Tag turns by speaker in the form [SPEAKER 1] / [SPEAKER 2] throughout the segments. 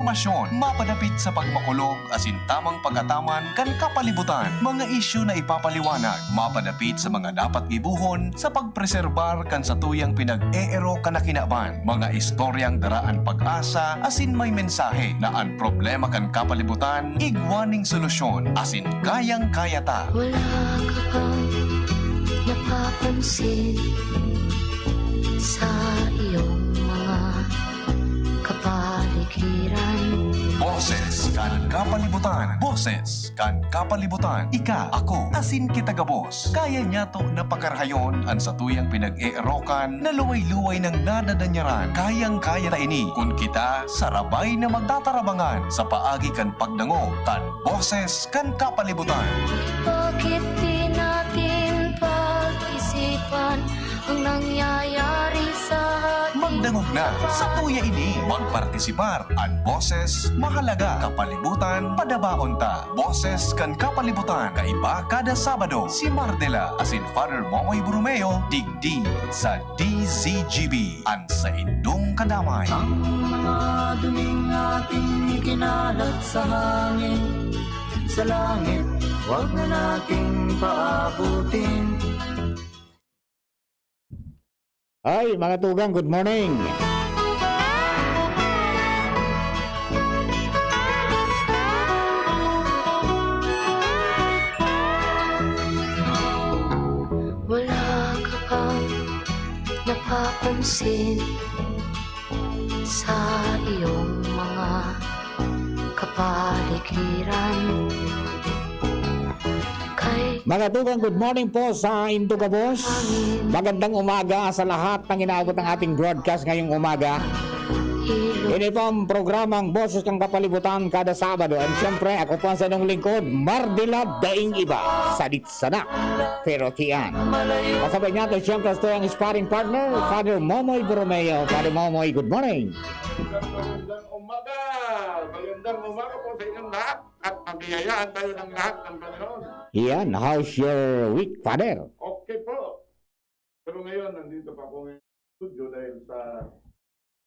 [SPEAKER 1] impormasyon, mapadapit sa pagmakulog asin tamang pagataman kan kapalibutan, mga isyu na ipapaliwanag, mapadapit sa mga dapat gibuhon sa pagpreserbar kan sa tuyang pinag-eero kanakinaban, mga istoryang daraan pag-asa asin may mensahe na ang problema kan kapalibutan igwaning solusyon asin kayang-kaya ta.
[SPEAKER 2] Wala ka bang napapansin sa iyong mga kapaligiran?
[SPEAKER 1] Boses kan kapalibutan. Boses kan kapalibutan. Ika, ako, asin kita gabos. Kaya niya to na pakarhayon ang sa tuyang pinag-eerokan na luway-luway ng nadadanyaran. Kayang-kaya ta ini kung kita sarabay na magtatarabangan sa paagi kan pagdango kan boses kan kapalibutan.
[SPEAKER 2] Bakit di natin pag-isipan ang nangyayari sa ating
[SPEAKER 1] Magdangog na sa tuya ini. Magpartisipar ang boses mahalaga kapalibutan padabaon ta. Boses kan kapalibutan kaiba kada Sabado. Si Mardela asin Father Momoy Brumeo digdi sa DZGB an sa indong kadamay.
[SPEAKER 3] Ang mga duming ating kinalat sa hangin, sa langit, huwag na nating paabutin.
[SPEAKER 4] Ay, mga tugang, good morning.
[SPEAKER 2] Wala ka bang napapansin sa iyong mga kapaligiran?
[SPEAKER 4] Mga tugang, good morning po sa Indugabos. Magandang umaga sa lahat ng inaabot ng ating broadcast ngayong umaga. Ini po ang programang Boses ng Kapalibutan kada Sabado. And siyempre, ako po sa inyong lingkod, Mardela Daing Iba, Sadit Sana, Pero Tian. Kasabay natin siyempre ito ang sparring partner, Father Momoy Bromeo. Father Momoy, good morning.
[SPEAKER 5] Magandang umaga! Magandang umaga po sa inyong lahat at pabiyayaan tayo ng lahat ng Panginoon.
[SPEAKER 4] Yan, how's your week, Father?
[SPEAKER 5] Okay po. Pero ngayon, nandito pa po ngayon sa studio dahil sa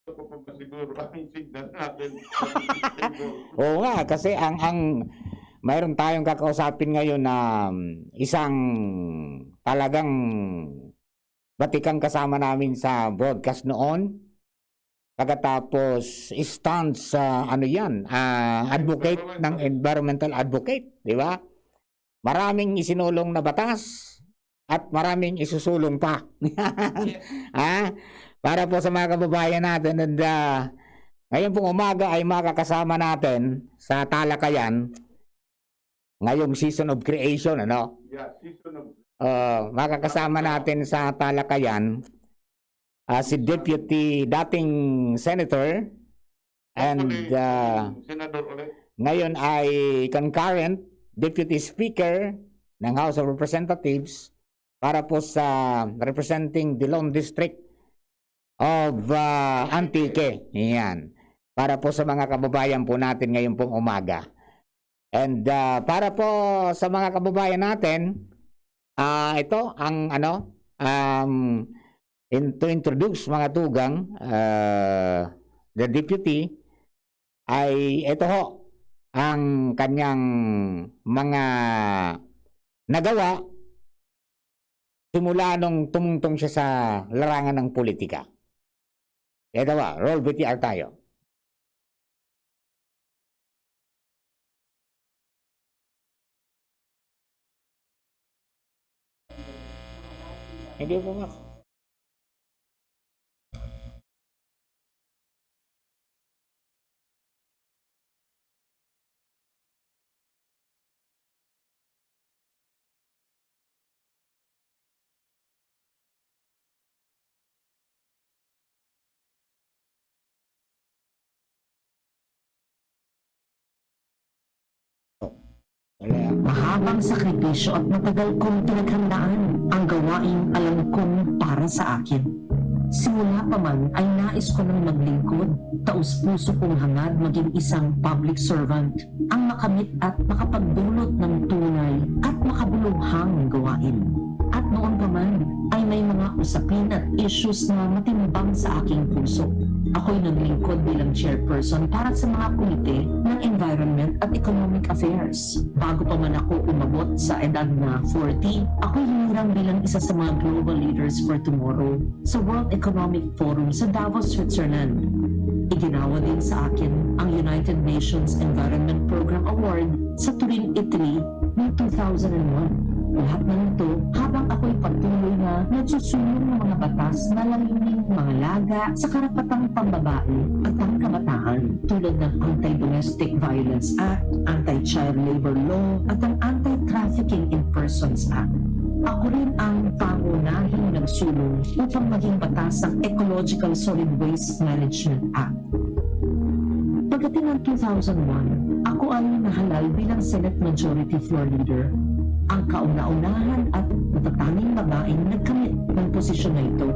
[SPEAKER 5] ito po pa siguro ang signal natin.
[SPEAKER 4] Oo nga, kasi ang mayroon tayong kakausapin ngayon na isang talagang batikang kasama namin sa broadcast noon. Pagkatapos stand sa advocate ng environmental advocate, di ba? Maraming isinulong na batas at maraming isusulong pa. Para po sa mga kababayan natin. And ngayon pong umaga ay makakasama natin sa talakayan ngayong season of creation, ano?
[SPEAKER 5] Yeah, season of...
[SPEAKER 4] Makakasama natin sa talakayan si Deputy dating Senator and
[SPEAKER 5] Senador ulit.
[SPEAKER 4] ngayon ay concurrent Deputy Speaker ng House of Representatives para po sa representing the Lone District of Antique. Yan. Para po sa mga kababayan po natin ngayon pong umaga. And para po sa mga kababayan natin, ito ang to introduce mga tugang, the deputy ay ito ho ang kanyang mga nagawa simula nung tumungtong siya sa larangan ng politika. Ito ba, roll VTR tayo. Hindi po nga.
[SPEAKER 6] Mahabang sakripisyo at matagal kong pinaghandaan ang gawaing alam kong para sa akin. Simula pa man ay nais ko nang maglingkod, taus-puso kong hangad maging isang public servant, ang makamit at makapagdulot ng tunay at makabuluhang gawain. At noon pa man ay may mga usapin at issues na matimbang sa aking puso. Ako'y naglingkod bilang chairperson para sa mga komite ng Environment at Economic Affairs. Bago pa man ako umabot sa edad na 40, ako'y hinirang bilang isa sa mga Global Leaders for Tomorrow sa World Economic Forum sa Davos, Switzerland. Iginawa din sa akin ang United Nations Environment Program Award sa Turin, Italy noong 2001. Lahat ng ito habang ako'y patuloy na nagsusulong ng mga batas na layuning mangalaga sa karapatang pambabae at ang kabataan tulad ng Anti-Domestic Violence Act, Anti-Child Labor Law at ang Anti-Trafficking in Persons Act. Ako rin ang pangunahing nagsulong upang maging batas ang Ecological Solid Waste Management Act. Pagdating ng 2001, ako ay nahalal bilang Senate Majority Floor Leader, ang kauna-unahan at natatanging babaeng nagkamit ng posisyon na ito.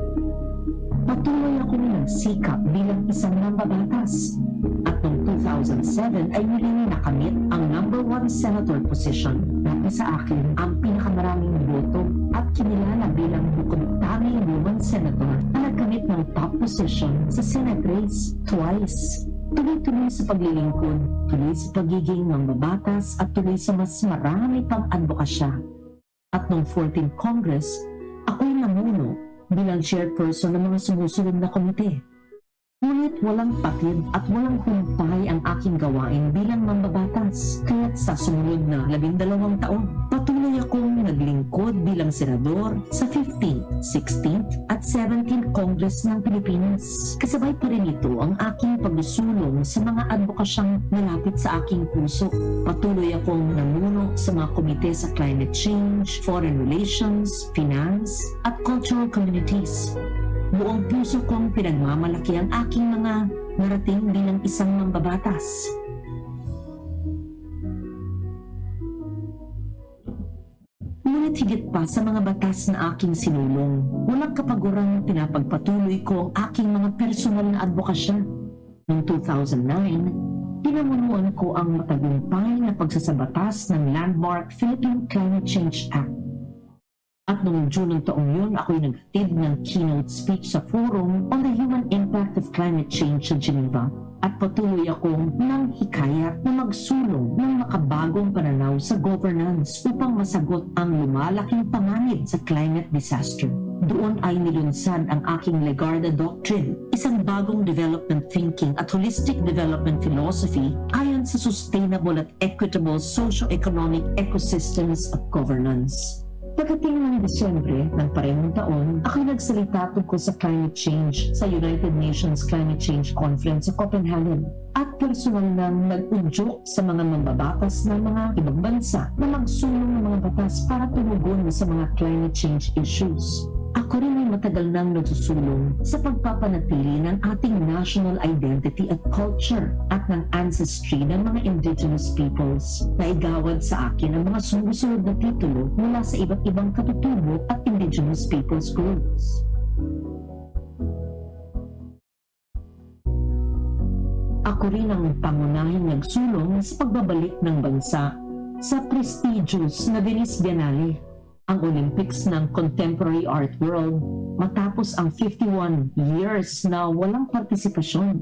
[SPEAKER 6] Patuloy akong nagsikap bilang isang mambabatas at noong 2007 ay muling nakamit ang number 1 senator position na sa akin ang pinakamaraming boto at kinilala bilang bukod-tanging woman senator na nagkamit ng top position sa Senate race twice. Tuloy-tuloy sa paglilingkod, tuloy sa pagiging mambabatas at tuloy sa mas marami pang advokasya. At noong 14th Congress, ako'y namuno bilang chairperson ng mga sumusunod na komite. Ngunit walang patid at walang humpay ang aking gawain bilang mambabatas. Kaya't sa sumunod na 12 taon, patuloy akong naglingkod bilang senador sa 15th, 16th at 17th Congress ng Pilipinas. Kasabay pa rin ito ang aking pagsusulong sa mga advokasyang malapit sa aking puso. Patuloy akong namuno sa mga komite sa climate change, foreign relations, finance at cultural communities. Buong puso kong pinagmamalaki ang aking mga narating bilang isang mambabatas. Ngunit higit pa sa mga batas na aking sinulong, walang kapagurang pinapagpatuloy ko ang aking mga personal na advokasya. Noong 2009, pinamunuan ko ang matagumpay na pagsasabatas ng landmark Philippine Climate Change Act. At noong June ng taong yun, ako'y nagtid ng keynote speech sa Forum on the Human Impact of Climate Change sa Geneva. At patuloy akong nang hikayat na magsulong ng makabagong pananaw sa governance upang masagot ang lumalaking panganib sa climate disaster. Doon ay nilunsad ang aking Legarda Doctrine, isang bagong development thinking at holistic development philosophy ayon sa sustainable at equitable socio-economic ecosystems of governance. Pagdating ng Disyembre ng parehong taon, ako'y nagsalita tungkol sa climate change sa United Nations Climate Change Conference sa Copenhagen at personal nang nag-udyok sa mga mambabatas ng mga ibang bansa na magsulong ng mga batas para tumugon sa mga climate change issues. Ako rin ay matagal nang nagsusulong sa pagpapanatili ng ating national identity at culture at ng ancestry ng mga indigenous peoples. Naigawad sa akin ang mga sumusunod na titulo mula sa iba't ibang katutubo at indigenous peoples groups. Ako rin ang pangunahing nagsulong sa pagbabalik ng bansa sa prestigious na Venice Biennale, ang Olympics ng contemporary art world, matapos ang 51 years na walang partisipasyon.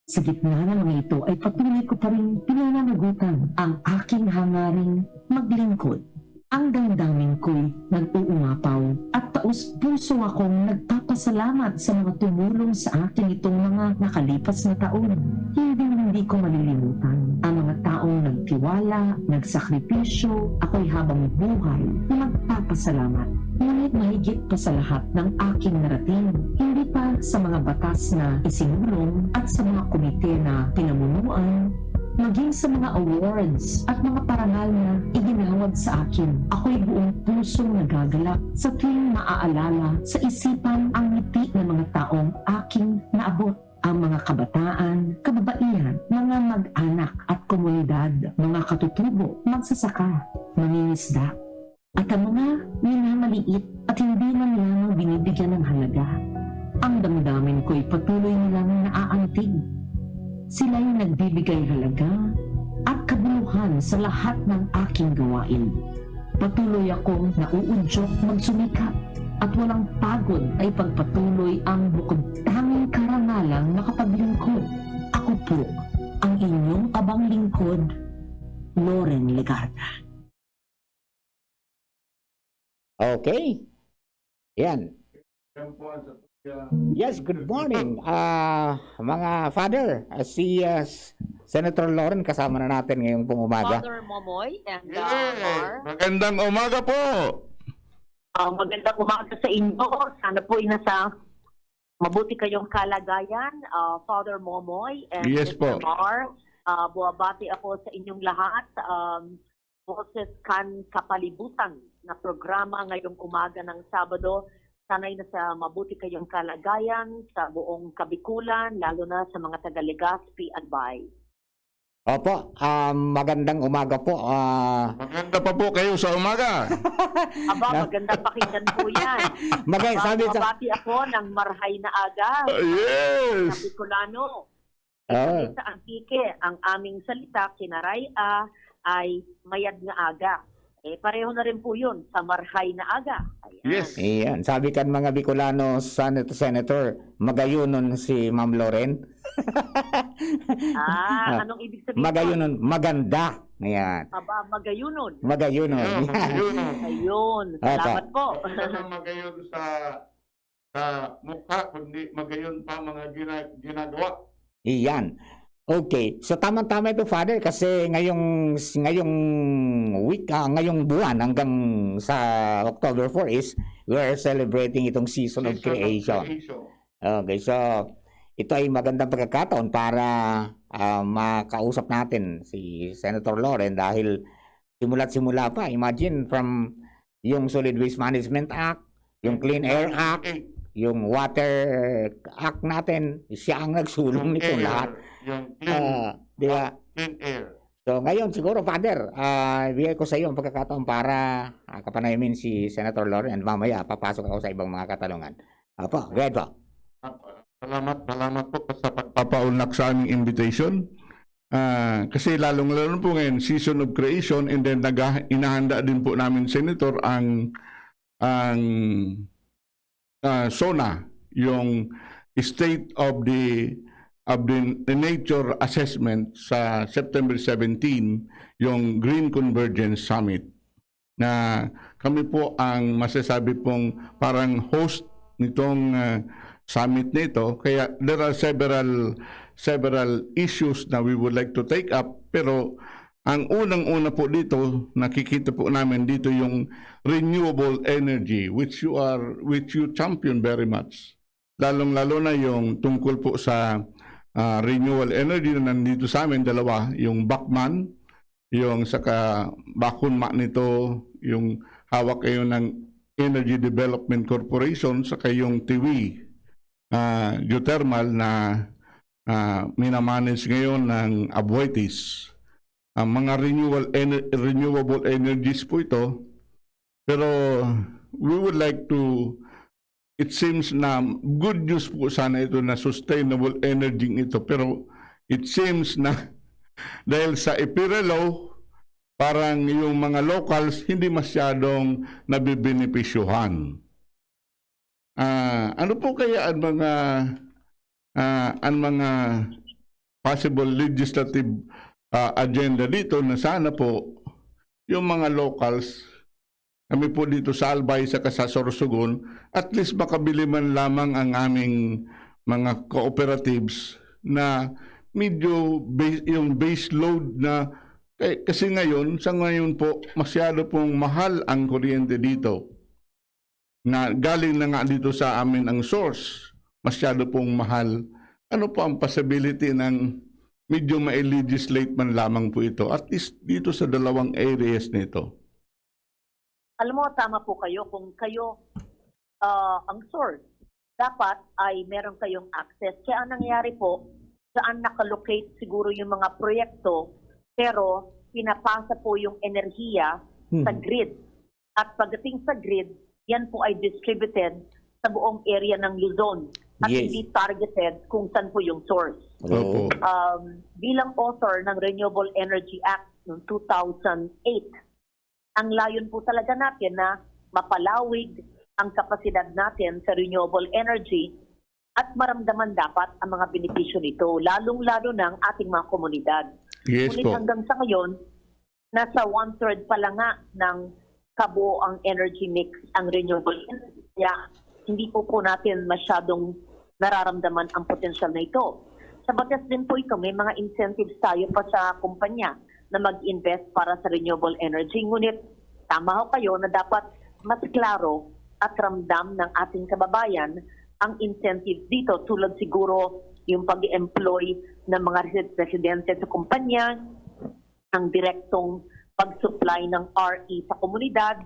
[SPEAKER 6] Sa gitna ng mga ito ay patuloy ko pa rin pinananagutan ang aking hangaring maglingkod. Ang damdamin ko'y nag-uumapaw at taos-puso akong nagpapasalamat sa mga tumulong sa akin itong mga nakalipas na taon. Hindi ko malilimutan ang mga taong nagtiwala, nagsakripisyo, ako'y habang buhay na magpapasalamat. Ngunit mahigit pa sa lahat ng aking narating, hindi pa sa mga batas na isinulong at sa mga komite na pinamunuan, maging sa mga awards at mga parangal na iginawad sa akin. Ako'y buong pusong nagagalak sa tuwing maaalala sa isipan ang ngiti ng mga taong aking naabot. Ang mga kabataan, kababaihan, mga mag-anak at komunidad, mga katutubo, magsasaka, mangingisda, at ang mga minamaliit at hindi man lamang binibigyan ng halaga. Ang damdamin ko'y patuloy nilang naaantig. Sila'y nagbibigay halaga at kabuluhan sa lahat ng aking gawain. Patuloy akong nauudyok magsumikap at walang pagod ay pagpatuloy ang bukod tanging karangalan nga lang makapaglingkod. Ako po, ang inyong abang lingkod, Loren Legarda.
[SPEAKER 4] Okay. Yan.
[SPEAKER 5] Yan po ang sa
[SPEAKER 4] Yes, good morning. Mga father, si Senator Loren kasama na natin ngayong pong umaga.
[SPEAKER 7] Father Momoy and
[SPEAKER 5] Yes!
[SPEAKER 7] Mar.
[SPEAKER 5] Magandang umaga po!
[SPEAKER 7] Magandang umaga sa inyo. Sana po nasa mabuti kayong kalagayan. Father Momoy and
[SPEAKER 5] Yes po.
[SPEAKER 7] Mr. Mar. Buwabati ako sa inyong lahat. Boses kan kapalibutan na programa ngayong umaga ng Sabado. Sana'y nasa mabuti kayong kalagayan sa buong Kabikulan, lalo na sa mga taga Legazpi at Bay.
[SPEAKER 4] Opo, magandang umaga po.
[SPEAKER 5] Maganda pa po kayo sa umaga.
[SPEAKER 7] Aba, magandang pakinggan po yan.
[SPEAKER 4] Sabi sa...
[SPEAKER 7] Babati ako ng marhay na aga.
[SPEAKER 5] Yes!
[SPEAKER 7] Sa Bicolano.
[SPEAKER 4] Oh.
[SPEAKER 7] Sa Antique, ang aming salita, kinaray ay mayad nga aga. Pareho na rin po yun sa marhay na aga. Ayan.
[SPEAKER 5] Yes.
[SPEAKER 4] Iyan, sabi kan mga Bicolano, Senator, magayunon si Ma'am Loren.
[SPEAKER 7] Anong ibig sabihin?
[SPEAKER 4] Magayunon, maganda. Ayan.
[SPEAKER 7] Aba, magayunon.
[SPEAKER 4] Magayunon.
[SPEAKER 7] Ayun. Salamat po.
[SPEAKER 5] Hindi naman magayon sa mukha, kundi magayon pa mga ginagawa.
[SPEAKER 4] Iyan. Okay. So tama-tama ito, Father, kasi ngayong week, ngayong buwan hanggang sa October 4 is we are celebrating itong season of creation. Okay, so ito ay magandang pagkakataon para makausap natin si Senator Loren dahil simula't simula pa. Imagine from yung Solid Waste Management Act, yung Clean Air Act, yung Water Act natin, siya ang nagsulong nito lahat.
[SPEAKER 5] Yung
[SPEAKER 4] Di ba?
[SPEAKER 5] clean air.
[SPEAKER 4] So ngayon siguro, Father, bigay ko sa iyo ang pagkakataon para kapanayamin si Senator Loren and mamaya papasok ako sa ibang mga katanungan. Apo, go ahead po.
[SPEAKER 5] Salamat po sa pagpapaunlak sa aming invitation. Kasi lalong-lalo po ngayon, season of creation, and then inahanda din po namin, Senator, ang SONA, yung State of the Nature Assessment sa September 17, yung Green Convergence Summit, na kami po ang masasabi pong parang host nitong summit nito. Kaya there are several issues na we would like to take up, pero ang unang-una po dito, nakikita po namin dito yung renewable energy, which you champion very much. Lalong-lalo na yung tungkol po sa renewable energy na nandito sa amin, dalawa, yung Bachmann, yung saka Bakunma nito, yung hawak kayo ng Energy Development Corporation, saka yung TIWI, geothermal na minamanage ngayon ng Aboitiz. Ang mga renewable energies po ito, pero we would like to, it seems na good news po sana ito na sustainable energy ito, pero it seems na dahil sa EPIRA law, parang yung mga locals hindi masyadong nabibenepisyuhan. Ano po kaya ang mga possible legislative agenda dito na sana po yung mga locals, kami po dito sa Albay sa Sorsogon, at least makabili man lamang ang aming mga cooperatives na medyo yung base load na, kasi sa ngayon po masyado pong mahal ang kuryente dito, na galing na nga dito sa amin ang source, masyado pong mahal. Ano po ang possibility ng medyo ma-legislate man lamang po ito, at least dito sa dalawang areas nito?
[SPEAKER 7] Alam mo, tama po kayo. Kung kayo ang source, dapat ay meron kayong access. Kaya ang nangyari po, saan nakalocate siguro yung mga proyekto, pero pinapasa po yung enerhiya sa grid. At pagdating sa grid, yan po ay distributed sa buong area ng Luzon. At
[SPEAKER 4] Yes.
[SPEAKER 7] hindi targeted kung saan po yung source.
[SPEAKER 5] Opo.
[SPEAKER 7] Bilang author ng Renewable Energy Act noong 2008, ang layon po talaga natin na mapalawig ang kapasidad natin sa renewable energy at maramdaman dapat ang mga benepisyo nito, lalong-lalo ng ating mga komunidad.
[SPEAKER 5] Yes
[SPEAKER 7] Ngunit
[SPEAKER 5] po.
[SPEAKER 7] hanggang sa ngayon, nasa 1/3 pa lang nga ng kabuoang energy mix ang renewable energy. Kaya hindi po natin masyadong nararamdaman ang potensyal na ito. Sa batas din po ito, may mga incentives tayo pa sa kumpanya na mag-invest para sa renewable energy. Ngunit tama ho kayo na dapat mas klaro at ramdam ng ating kababayan ang incentives dito, tulad siguro yung pag-employ ng mga residente sa kumpanya, ang direktong pag-supply ng RE sa komunidad,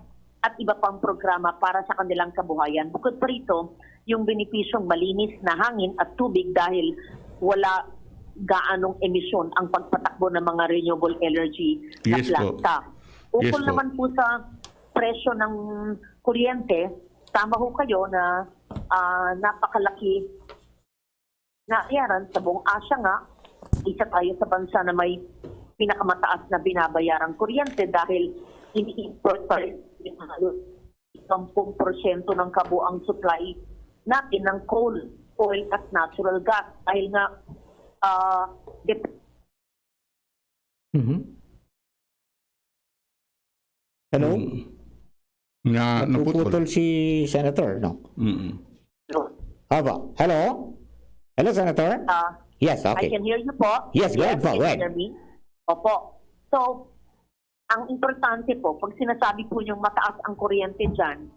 [SPEAKER 7] at iba pang programa para sa kanilang kabuhayan. Bukod pa rito, yung benepisyong malinis na hangin at tubig dahil wala gaanong emisyon ang pagpatakbo ng mga renewable energy na
[SPEAKER 5] Yes po.
[SPEAKER 7] planta.
[SPEAKER 5] Yes
[SPEAKER 7] Ukol
[SPEAKER 5] po.
[SPEAKER 7] naman po sa presyo ng kuryente, tama ho kayo na napakalaki na ayaran sa buong Asya nga. Isa tayo sa bansa na may pinakamataas na binabayarang kuryente dahil ini-import pa rin 10% ng kabuang supply natin ng coal, oil at natural gas. Dahil nga
[SPEAKER 4] Hello?
[SPEAKER 5] Na naputol.
[SPEAKER 4] Napuputol si Senator, no?
[SPEAKER 5] Mm.
[SPEAKER 4] Haba. Hello? Hello, Senator? Yes,
[SPEAKER 7] I
[SPEAKER 4] okay.
[SPEAKER 7] can hear you po.
[SPEAKER 4] Yes, go ahead po,
[SPEAKER 7] can
[SPEAKER 4] go
[SPEAKER 7] you
[SPEAKER 4] ahead.
[SPEAKER 7] hear me? Opo. So, ang importante po, pag sinasabi po yung mataas ang kuryente dyan,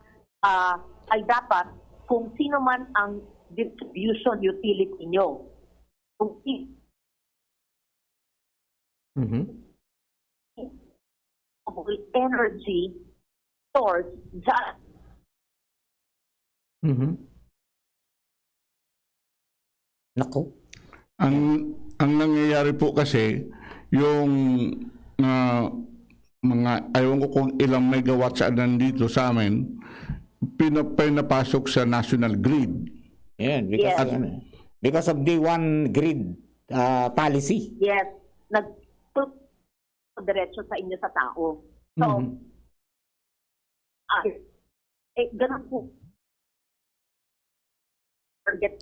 [SPEAKER 7] ay dapat kung sino man ang distribution utility nyo, kung energy source dyan,
[SPEAKER 4] Nako.
[SPEAKER 5] Ang nangyayari po kasi yung mga ayaw ko kung ilang megawatts ang nandito sa amin pinapasok sa national grid.
[SPEAKER 4] Yan, because,
[SPEAKER 7] Yes.
[SPEAKER 4] Because of the one grid policy.
[SPEAKER 7] yes, diretso sa inyo sa tao. So, ganun po. Forget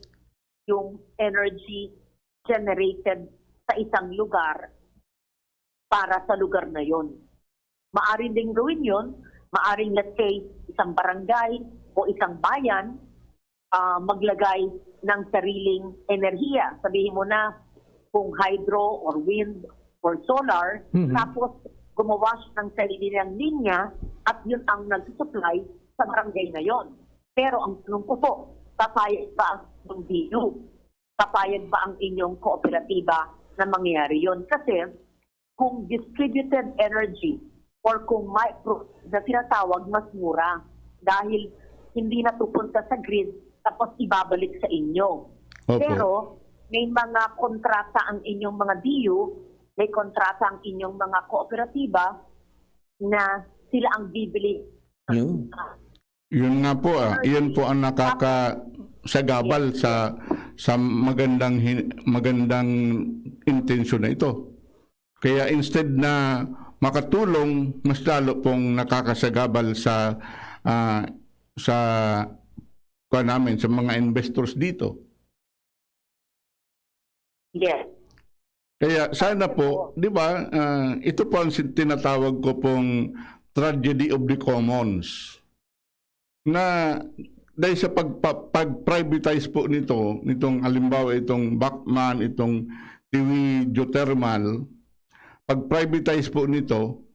[SPEAKER 7] yung energy generated sa isang lugar para sa lugar na yon. Maaring ding gawin yon, maaring let's say isang barangay o isang bayan maglagay ng sariling enerhiya. Sabihin mo na kung hydro or wind or solar, tapos gumawa siya ng sarili niyang linya at yun ang nag-supply sa barangay na yon. Pero ang tanong ko po, papayag ba ang DU? Papayag ba ang inyong kooperatiba na mangyari yon? Kasi kung distributed energy or kung micro na tinatawag, mas mura dahil hindi natupunta sa grid tapos ibabalik sa inyo.
[SPEAKER 5] Opo.
[SPEAKER 7] Pero may mga kontrata ang inyong mga DU, may kontrata ang inyong mga kooperatiba na sila ang bibili.
[SPEAKER 4] Yun.
[SPEAKER 5] Yun nga po, iyan po ang nakakasagabal sa magandang intensyon na ito. Kaya instead na makatulong, mas lalo pong nakakasagabal sa namin, sa mga investors dito.
[SPEAKER 7] Yes.
[SPEAKER 5] Kaya sana po, di ba, ito po ang tinatawag ko pong tragedy of the commons. Na dahil sa pag-privatize po nitong halimbawa itong Bachmann, itong TV geothermal, pag-privatize po nito,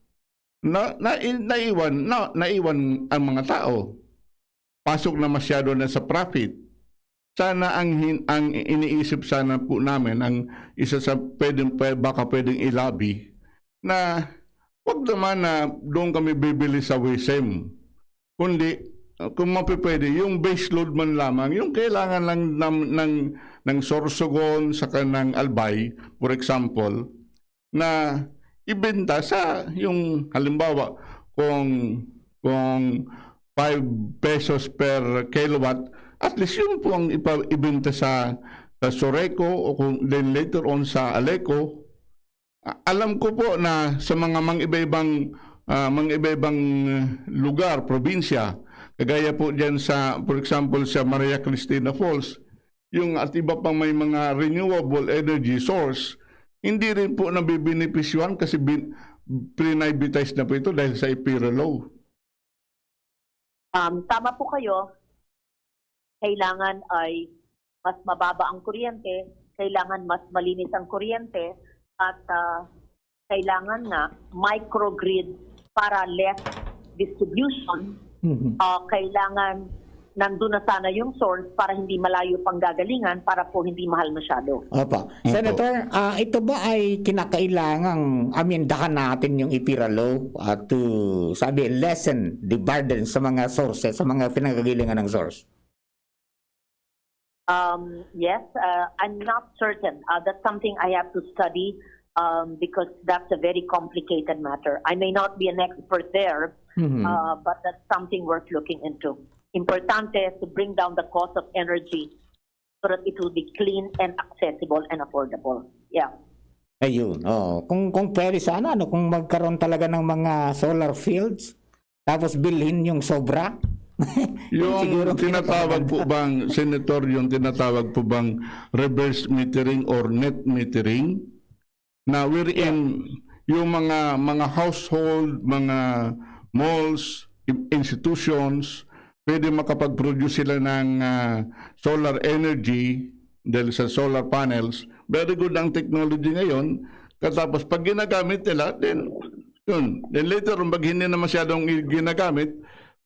[SPEAKER 5] naiwan ang mga tao. Pasok na masyado na sa profit. Sana ang iniisip sana po namin, ang isa sa baka pwedeng ilabi, na wag naman na doon kami bibili sa WSM. Kundi, kung mapipwede, yung base load man lamang, yung kailangan lang ng Sorsogon sa kanang Albay, for example, na ibenta sa yung halimbawa kung 5 pesos per kilowatt, at least yun po ang ibenta sa Soreco o kung then later on sa Aleco. Alam ko po na sa mga iba-ibang lugar, probinsya, kagaya po diyan sa, for example, sa Maria Cristina Falls, yung at iba pang may mga renewable energy source, hindi rin po nabibenepisyohan kasi pre-privatize na po ito dahil sa IPIRA law.
[SPEAKER 7] Tama po kayo. Kailangan ay mas mababa ang kuryente, kailangan mas malinis ang kuryente, at kailangan na microgrid para less distribution. Kailangan nandun na sana yung source para hindi malayo pang gagalingan, para po hindi mahal masyado.
[SPEAKER 4] Opo. Senator, ito ba ay kinakailangang amendahan natin yung IPIRA law to lessen the burden sa mga sources, sa mga pinanggalingan ng source?
[SPEAKER 7] Yes, I'm not certain. That's something I have to study because that's a very complicated matter. I may not be an expert there, but that's something worth looking into. Importante to bring down the cost of energy so that it will be clean and accessible and affordable. Yeah.
[SPEAKER 4] Ayun. Oh, kung pwede sana kung magkaroon talaga ng mga solar fields tapos bilhin yung sobra.
[SPEAKER 5] Yung
[SPEAKER 4] Siguro
[SPEAKER 5] tinatawag po bang, Senator, yung tinatawag po bang reverse metering or net metering, na wherein yung mga household, mga malls, institutions, pwede makapag-produce sila ng solar energy dahil sa solar panels. Very good ang technology ngayon. Katapos pag ginagamit nila, then later, pag hindi na masyadong ginagamit,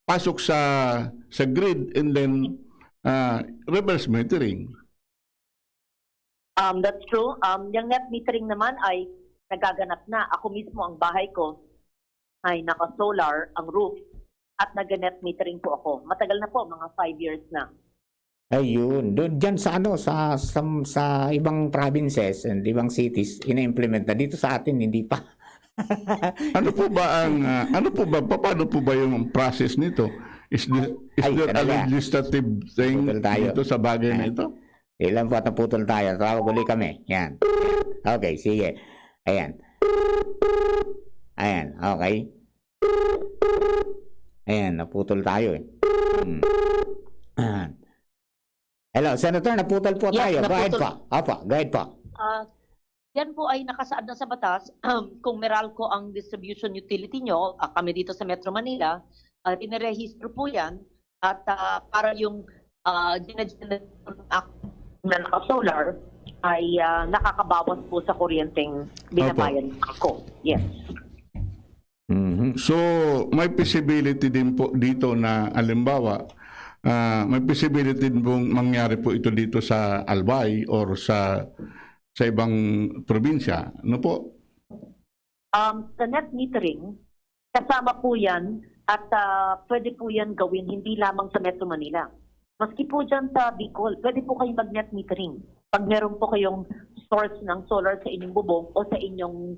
[SPEAKER 5] pasok sa grid and then reverse metering.
[SPEAKER 7] That's true. Yung net metering naman ay nagaganap na. Ako mismo, ang bahay ko ay naka-solar ang roof at nag-net metering po ako. Matagal na po, mga 5 years na.
[SPEAKER 4] Ayun, doon diyan sa ibang provinces and ibang cities ina-implement na, dito sa atin hindi pa.
[SPEAKER 5] Paano po ba yung process nito? Is there a legislative thing dito sa bagay na ito?
[SPEAKER 4] Ilan po at naputol tayo. Tawag ulit kami. Yan. Okay, sige. Ayan. Ayan, okay. Ayan, naputol tayo eh. Hello, Senator, naputol po tayo. Go ahead po. Opo, go ahead po.
[SPEAKER 8] Yan po ay nakasaad na sa batas. Kung Meralco ang distribution utility nyo, kami dito sa Metro Manila, inirehistro po yan. At para yung na naka-solar ay nakakabawas po sa kuryenteng binabayan ko. Yes.
[SPEAKER 5] So, may possibility din po dito na, alimbawa, may possibility din pong mangyari po ito dito sa Albay or sa ibang probinsya. Ano po?
[SPEAKER 7] Sa net metering, kasama po yan at pwede po yan gawin hindi lamang sa Metro Manila. Maski po dyan sa Bicol, pwede po kayong mag-net metering. Pag meron po kayong source ng solar sa inyong bubong o sa inyong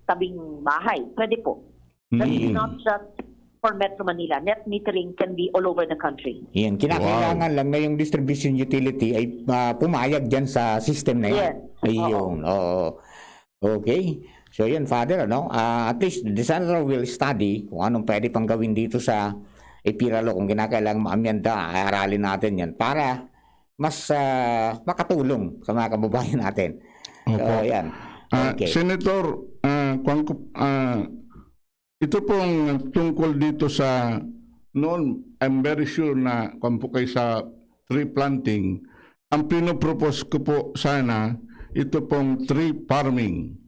[SPEAKER 7] tabing bahay, pwede po. That's not just for Metro Manila. Net metering can be all over the country.
[SPEAKER 4] Yan, kinakailangan lang na yung distribution utility ay pumayag dyan sa system na yan.
[SPEAKER 7] Yes.
[SPEAKER 4] Ayun, oo. Okay. So yun, Father, at least the Senator will study kung anong pwede pang gawin dito sa IPIRA law. Kung kinakailangan maamyenda, aralin natin yan para mas makatulong sa mga kababayan natin. So, yan. Okay.
[SPEAKER 5] Senator, ito pong tungkol dito sa noon, I'm very sure na kung po kayo sa tree planting, ang pinopropose ko po sana, ito pong tree farming.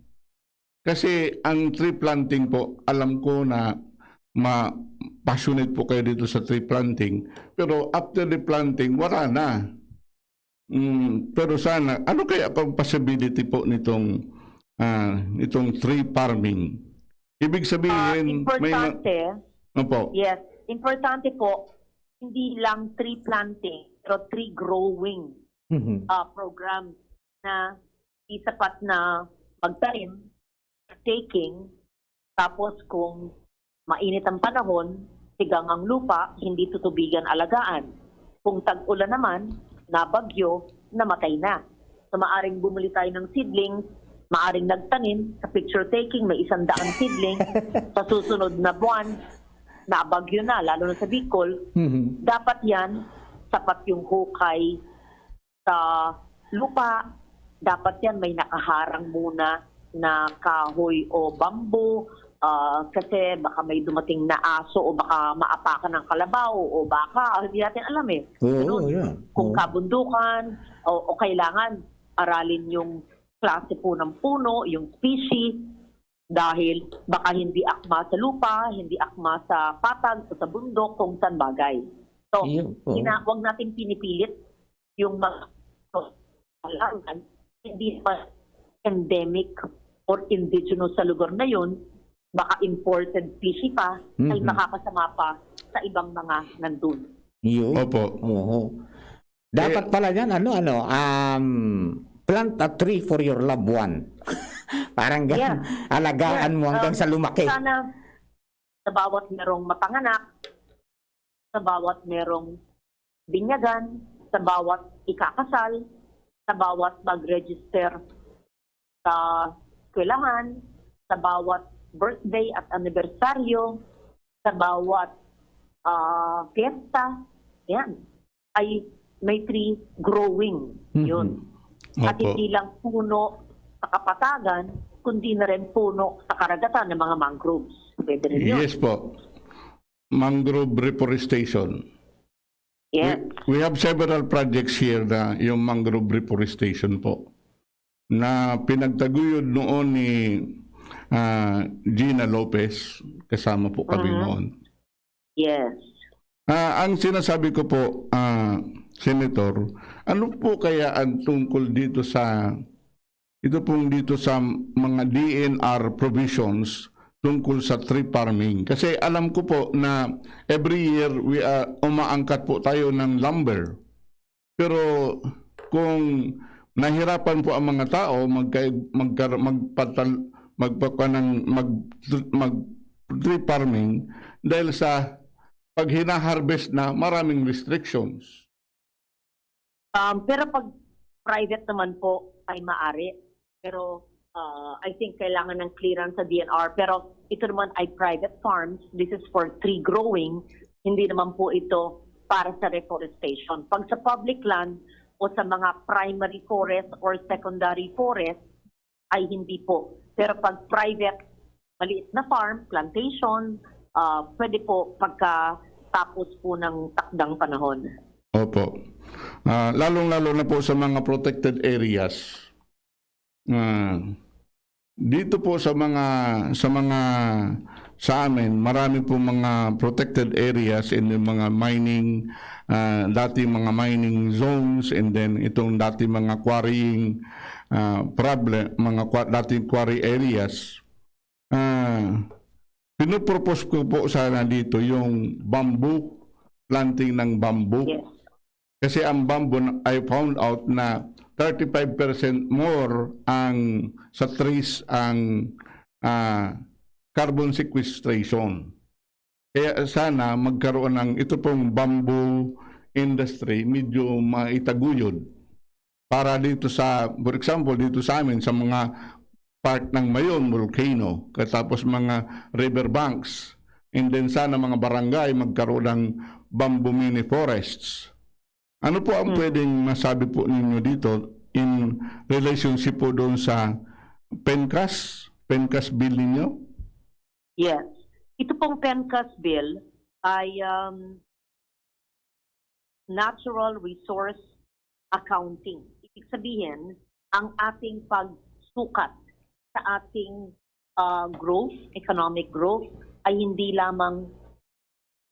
[SPEAKER 5] Kasi ang tree planting po, alam ko na passionate po kayo dito sa tree planting, pero after the planting, wala na. Pero sana, ano kaya ang possibility po nitong tree farming? Ibig sabihin,
[SPEAKER 7] importante,
[SPEAKER 5] Opo.
[SPEAKER 7] yes, importante po, hindi lang tree planting, pero tree growing program na isapat na magtanim, taking, tapos kung mainit ang panahon, tigang ang lupa, hindi tutubigan alagaan. Kung tag-ulan naman, nabagyo, namatay na. So maaring bumili tayo ng seedlings, maaring nagtanim, sa picture taking, may 100 seedling, sa susunod na buwan, nabagyo na, lalo na sa Bicol, dapat yan, sapat yung hukay sa lupa, dapat yan may nakaharang muna na kahoy o bamboo, kasi baka may dumating na aso o baka maapakan ng kalabaw o baka, hindi natin alam eh.
[SPEAKER 4] Oo,
[SPEAKER 7] Ganun.
[SPEAKER 4] yan.
[SPEAKER 7] Kung
[SPEAKER 4] Oo.
[SPEAKER 7] kabundukan o kailangan aralin yung klase po ng puno, yung species, dahil baka hindi akma sa lupa, hindi akma sa patag o sa bundok, kung saan bagay. So,
[SPEAKER 4] Yun, oo.
[SPEAKER 7] huwag natin pinipilit yung mga kailangan, hindi pa endemic or indigenous sa lugar na yun, baka imported species pa, ay
[SPEAKER 4] Mhm.
[SPEAKER 7] makakasama pa sa ibang mga nandun.
[SPEAKER 4] Yun.
[SPEAKER 5] Opo.
[SPEAKER 4] Oo. Dapat pala yan, plant a tree for your loved one. Parang
[SPEAKER 7] Yeah.
[SPEAKER 4] alagaan mo hanggang sa lumaki.
[SPEAKER 7] Sana sa bawat merong mapanganak, sa bawat merong binyagan, sa bawat ikakasal, sa bawat mag-register sa eskwelahan, sa bawat birthday at anibersaryo, sa bawat fiesta, yan, ay may tree growing. Yun. At
[SPEAKER 5] Opo.
[SPEAKER 7] hindi lang puno sa kapatagan, kundi na rin puno sa karagatan ng mga mangroves. Pwede rin yun.
[SPEAKER 5] Yes po. Mangrove reforestation.
[SPEAKER 7] Yes.
[SPEAKER 5] We have several projects here na yung mangrove reforestation po na pinagtaguyod noon ni Gina Lopez, kasama po kami noon.
[SPEAKER 7] Yes.
[SPEAKER 5] Ang sinasabi ko po, Senator, ano po kaya ang tungkol dito sa mga DNR provisions tungkol sa tree farming? Kasi alam ko po na every year umaangkat po tayo ng lumber. Pero kung nahirapan po ang mga tao mag tree farming dahil sa pag hina-harvest na maraming restrictions.
[SPEAKER 7] Pero pag private naman po ay maaari. Pero I think kailangan ng clearance sa DNR. Pero ito naman ay private farms. This is for tree growing. Hindi naman po ito para sa reforestation. Pag sa public land o sa mga primary forest or secondary forest ay hindi po. Pero pag private, maliit na farm, plantation, pwede po pagkatapos po ng takdang panahon.
[SPEAKER 5] Opo. Lalong-lalo na po sa mga protected areas. Dito po sa amin, marami po mga protected areas in yung mga mining, dati mga mining zones, and then itong dati mga quarrying dating quarry areas. Pinupropose ko po sana dito yung bamboo, planting ng bamboo.
[SPEAKER 7] Yes.
[SPEAKER 5] Kasi ang bamboo, I found out na 35% more sa trees ang carbon sequestration. Kaya sana magkaroon ng ito pong bamboo industry medyo maitaguyod para dito for example, dito sa amin sa mga part ng Mayon volcano, katapos mga river banks, and then sana mga barangay magkaroon ng bamboo mini forests. Ano po ang pwedeng masabi po ninyo dito in relationship po doon sa PENCAS bill ninyo?
[SPEAKER 7] Yes. Ito pong PENCAS bill ay natural resource accounting. Ibig sabihin, ang ating pagsukat sa ating growth, economic growth, ay hindi lamang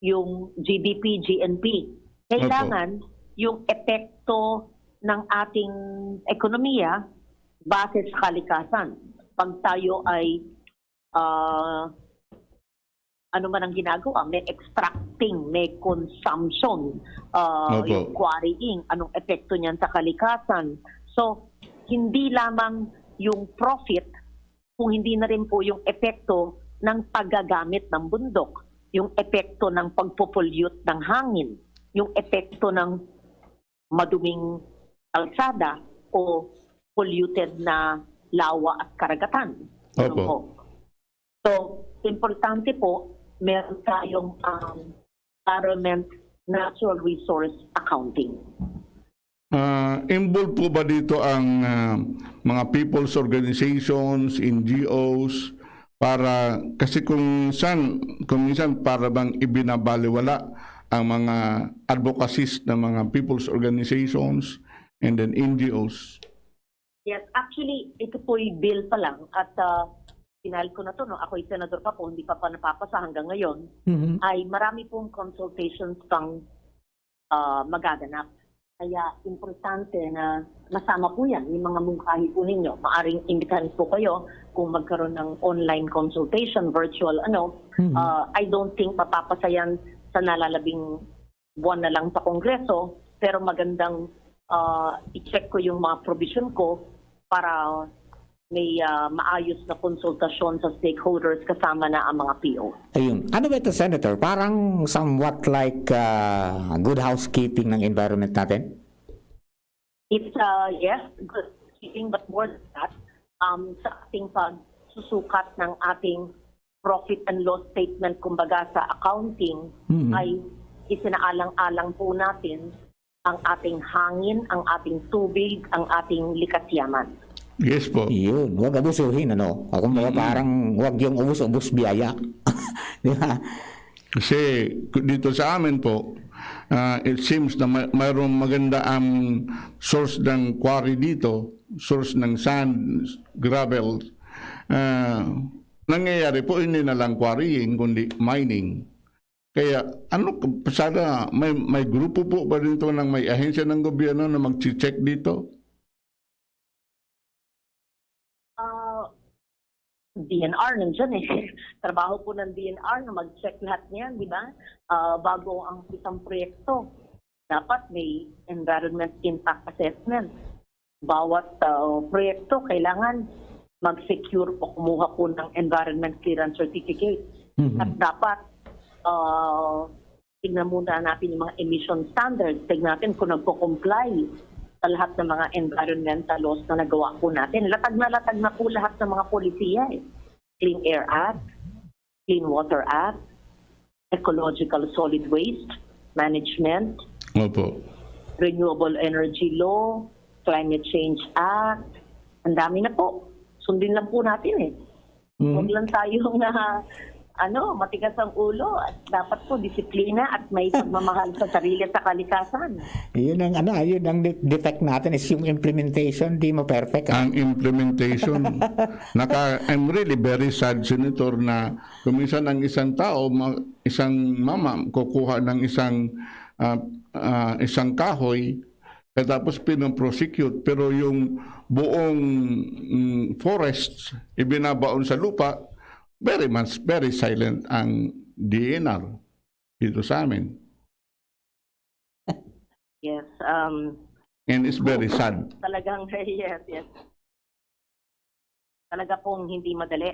[SPEAKER 7] yung GDP, GNP. Kailangan yung epekto ng ating ekonomiya base sa kalikasan. Pag tayo ay ano man ang ginagawa, may extracting, may consumption, yung quarrying, anong epekto niyan sa kalikasan. So, hindi lamang yung profit, kung hindi na rin po yung epekto ng paggagamit ng bundok, yung epekto ng pagpopollute ng hangin, yung epekto ng maduming kalsada o polluted na lawa at karagatan. Ano po? So, importante po, meron tayong environment natural resource accounting.
[SPEAKER 5] Involved po ba dito ang mga people's organizations, NGOs, para kasi kung minsan para bang ibinabaliwala ang mga advocacies ng mga people's organizations and then NGOs?
[SPEAKER 7] Yes, actually, ito po'y bill pa lang at final ko na to, no? Ako'y senador pa po, hindi pa napapasa hanggang ngayon, ay marami pong consultations pang magaganap. Kaya importante na masama po yan, yung mga mungkahi po ninyo. Maaring imbitahan po kayo kung magkaroon ng online consultation, virtual, I don't think mapapasayan sa nalalabing buwan na lang sa Kongreso, pero magandang i-check ko yung mga provision ko para may maayos na konsultasyon sa stakeholders kasama na ang mga PO.
[SPEAKER 4] Ayun. Ano ba ito, Senator? Parang somewhat like good housekeeping ng environment natin?
[SPEAKER 7] It's, yes, good keeping, but more than that, sa ating pagsusukat ng ating profit and loss statement, kumbaga sa accounting, ay isinaalang-alang po natin ang ating hangin, ang ating tubig, ang ating likas yaman.
[SPEAKER 5] Yes po.
[SPEAKER 4] Yun, huwag abusuhin, ano? Ako parang huwag yung ubus-ubus biyaya. Di ba?
[SPEAKER 5] Kasi dito sa amin po, it seems na mayroong maganda ang source ng quarry dito, source ng sand, gravel. Nangyayari po, hindi na lang quarrying, kundi mining. Kaya sana may grupo po ba dito ng may ahensya ng gobyerno na mag-check dito?
[SPEAKER 7] DNR nandyan eh. Trabaho po ng DNR na mag-check lahat niyan, di ba? Bago ang isang proyekto, dapat may environment impact assessment. Bawat proyekto kailangan mag-secure o kumuha po ng environment clearance certificate. At dapat tignan muna natin yung mga emission standards. Tignan natin kung nagko-comply sa lahat ng mga environmental laws na nagawa po natin. Latag na po lahat ng mga polisiya eh. Clean Air Act, Clean Water Act, Ecological Solid Waste Management,
[SPEAKER 5] Opo.
[SPEAKER 7] Renewable Energy Law, Climate Change Act. Ang dami na po. Sundin lang po natin eh. Huwag lang tayong matigas ang ulo at dapat po disiplina at may pagmamahal sa sarili at sa kalikasan.
[SPEAKER 4] Yun ang defect natin is yung implementation, di mo perfect.
[SPEAKER 5] Ang implementation. I'm really very sad, Senator, na kuminsan ang isang tao, isang mama, kukuha ng isang kahoy, at tapos pinoprosecute, pero yung buong forests ibinabaon sa lupa, very silent ang DNR dito sa amin.
[SPEAKER 7] Yes.
[SPEAKER 5] And it's very sad.
[SPEAKER 7] Talagang, yes. Talaga pong hindi madali.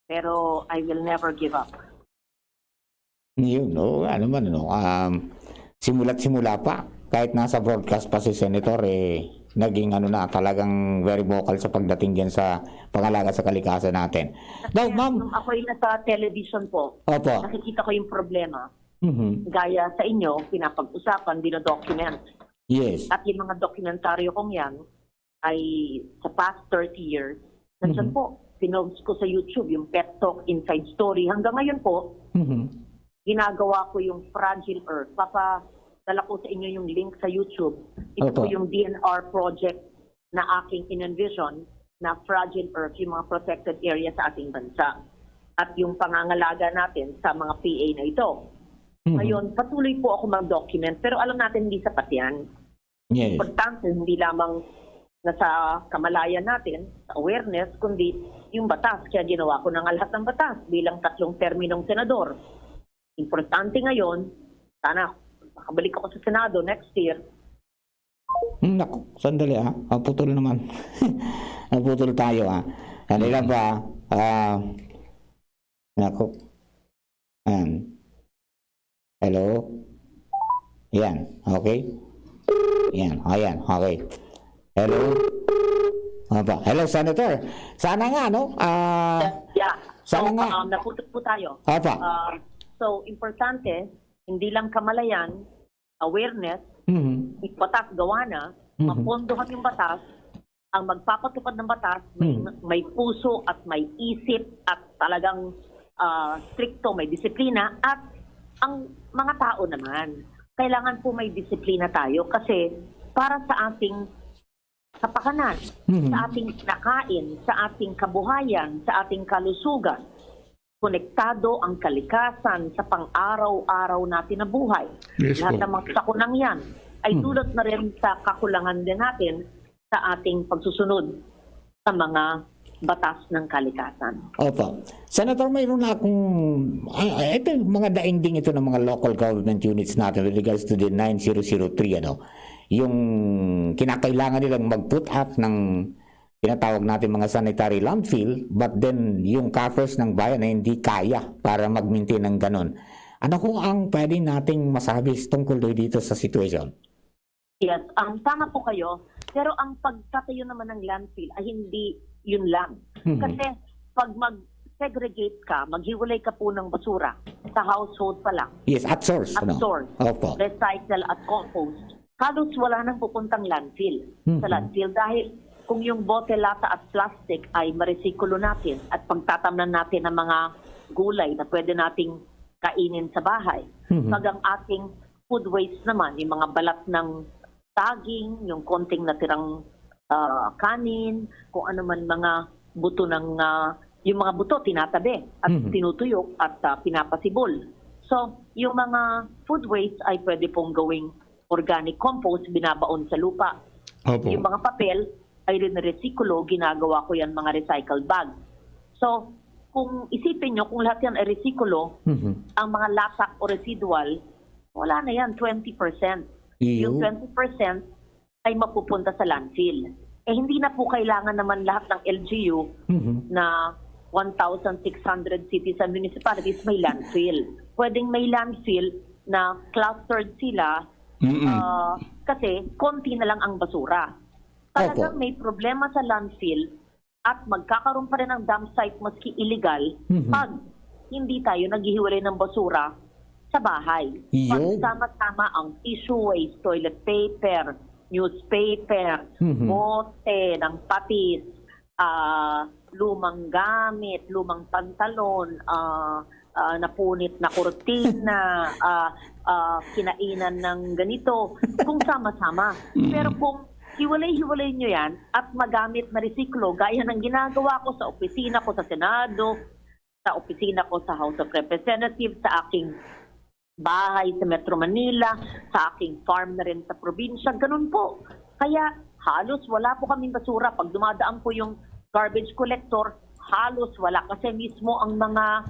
[SPEAKER 7] Pero I will never give up.
[SPEAKER 4] Yun, simula't-simula pa. Kahit nasa broadcast pa si Senator, naging talagang very vocal sa pagdating dyan sa pangalaga sa kalikasan natin. Now, ma'am.
[SPEAKER 7] Nung ako'y nasa television po,
[SPEAKER 4] Opo.
[SPEAKER 7] nakikita ko yung problema. Gaya sa inyo, pinapag-usapan, dinodocument.
[SPEAKER 4] Yes.
[SPEAKER 7] At yung mga dokumentaryo kong yan ay sa past 30 years, nandiyan po, pinost ko sa YouTube yung Pet Talk Inside Story. Hanggang ngayon po, ginagawa ko yung Fragile Earth. Dala ko sa inyo yung link sa YouTube. Ito po yung DNR project na aking in-envision na Fragile Earth, yung mga protected area sa ating bansa. At yung pangangalaga natin sa mga PA na ito. Ngayon, patuloy po ako mag-document, pero alam natin hindi sapat yan.
[SPEAKER 4] Yes.
[SPEAKER 7] Importante, hindi lamang nasa kamalayan natin, sa awareness, kundi yung batas. Kaya ginawa ko na nga lahat ng batas bilang 3 terminong senador. Importante ngayon, sana makabalik ako sa Senado next year.
[SPEAKER 4] Naku, sandali putol naman. Naputol tayo Kanila ba? Naku. Hello? Yan, okay? Yan, ayan, okay. Hello? Hello, Senator. Sana nga, no?
[SPEAKER 7] Yeah.
[SPEAKER 4] Sana nga.
[SPEAKER 7] Naputot po tayo. So, importante, hindi lang kamalayan, awareness, batas gawa na, mapondohan yung batas, ang magpapatupad ng batas, may puso at may isip at talagang stricto, may disiplina, at ang mga tao naman, kailangan po may disiplina tayo kasi para sa ating kapakanan, sa ating nakain, sa ating kabuhayan, sa ating kalusugan, konektado ang kalikasan sa pang-araw-araw natin na buhay.
[SPEAKER 5] Yes,
[SPEAKER 7] Lahat
[SPEAKER 5] po.
[SPEAKER 7] ng mga sakunang yan ay dulot na rin sa kakulangan din natin sa ating pagsusunod sa mga batas ng kalikasan.
[SPEAKER 4] Opo. Senator, mayroon na akong, ito yung mga daingding ito ng mga local government units natin with regards to the 9003, yung kinakailangan nilang mag-put up ng tinatawag natin mga sanitary landfill, but then yung coffers ng bayan ay hindi kaya para mag-maintain ng ganon. Ano kung ang pwede nating masabi tungkol dito sa situation?
[SPEAKER 7] Yes, tama po kayo. Pero ang pagtatayo naman ng landfill ay hindi yun lang. Kasi pag mag-segregate ka, maghiwalay ka po ng basura sa household pa lang,
[SPEAKER 4] Yes, at source.
[SPEAKER 7] at source,
[SPEAKER 4] Opo.
[SPEAKER 7] recycle at compost, halos wala nang pupuntang landfill sa landfill dahil kung yung bote, lata at plastic ay maresikulo natin at pagtatamnan natin ng mga gulay na pwede nating kainin sa bahay. Pag ang ating food waste naman, yung mga balat ng saging, yung konting natirang kanin, kung ano man mga buto ng, yung mga buto tinatabi at tinutuyok at pinapasibol. So, yung mga food waste ay pwede pong gawing organic compost, binabaon sa lupa.
[SPEAKER 5] Opo.
[SPEAKER 7] Yung mga papel ay rin-resikulo, ginagawa ko yan mga recycled bag. So, kung isipin nyo, kung lahat yan ay resikulo, ang mga latak o residual, wala na yan, 20%. Yung 20% ay mapupunta sa landfill. Eh, hindi na po kailangan naman lahat ng LGU na 1,600 cities and municipalities may landfill. Pwedeng may landfill na clustered sila kasi konti na lang ang basura. Talagang may problema sa landfill at magkakaroon pa rin ng dump site maski illegal pag hindi tayo naghihiwalay ng basura sa bahay.
[SPEAKER 4] Yun.
[SPEAKER 7] Pagsama-sama ang tissue waste, toilet paper, newspaper, bote ng patis, lumang gamit, lumang pantalon, napunit na kurtina, kinainan ng ganito, kung sama-sama. Pero kung hiwalay-hiwalay nyo yan at magamit na resiklo, gaya ng ginagawa ko sa opisina ko sa Senado, sa opisina ko sa House of Representatives, sa aking bahay sa Metro Manila, sa aking farm na rin sa probinsya, ganun po. Kaya halos wala po kaming basura. Pag dumadaan po yung garbage collector, halos wala kasi mismo ang mga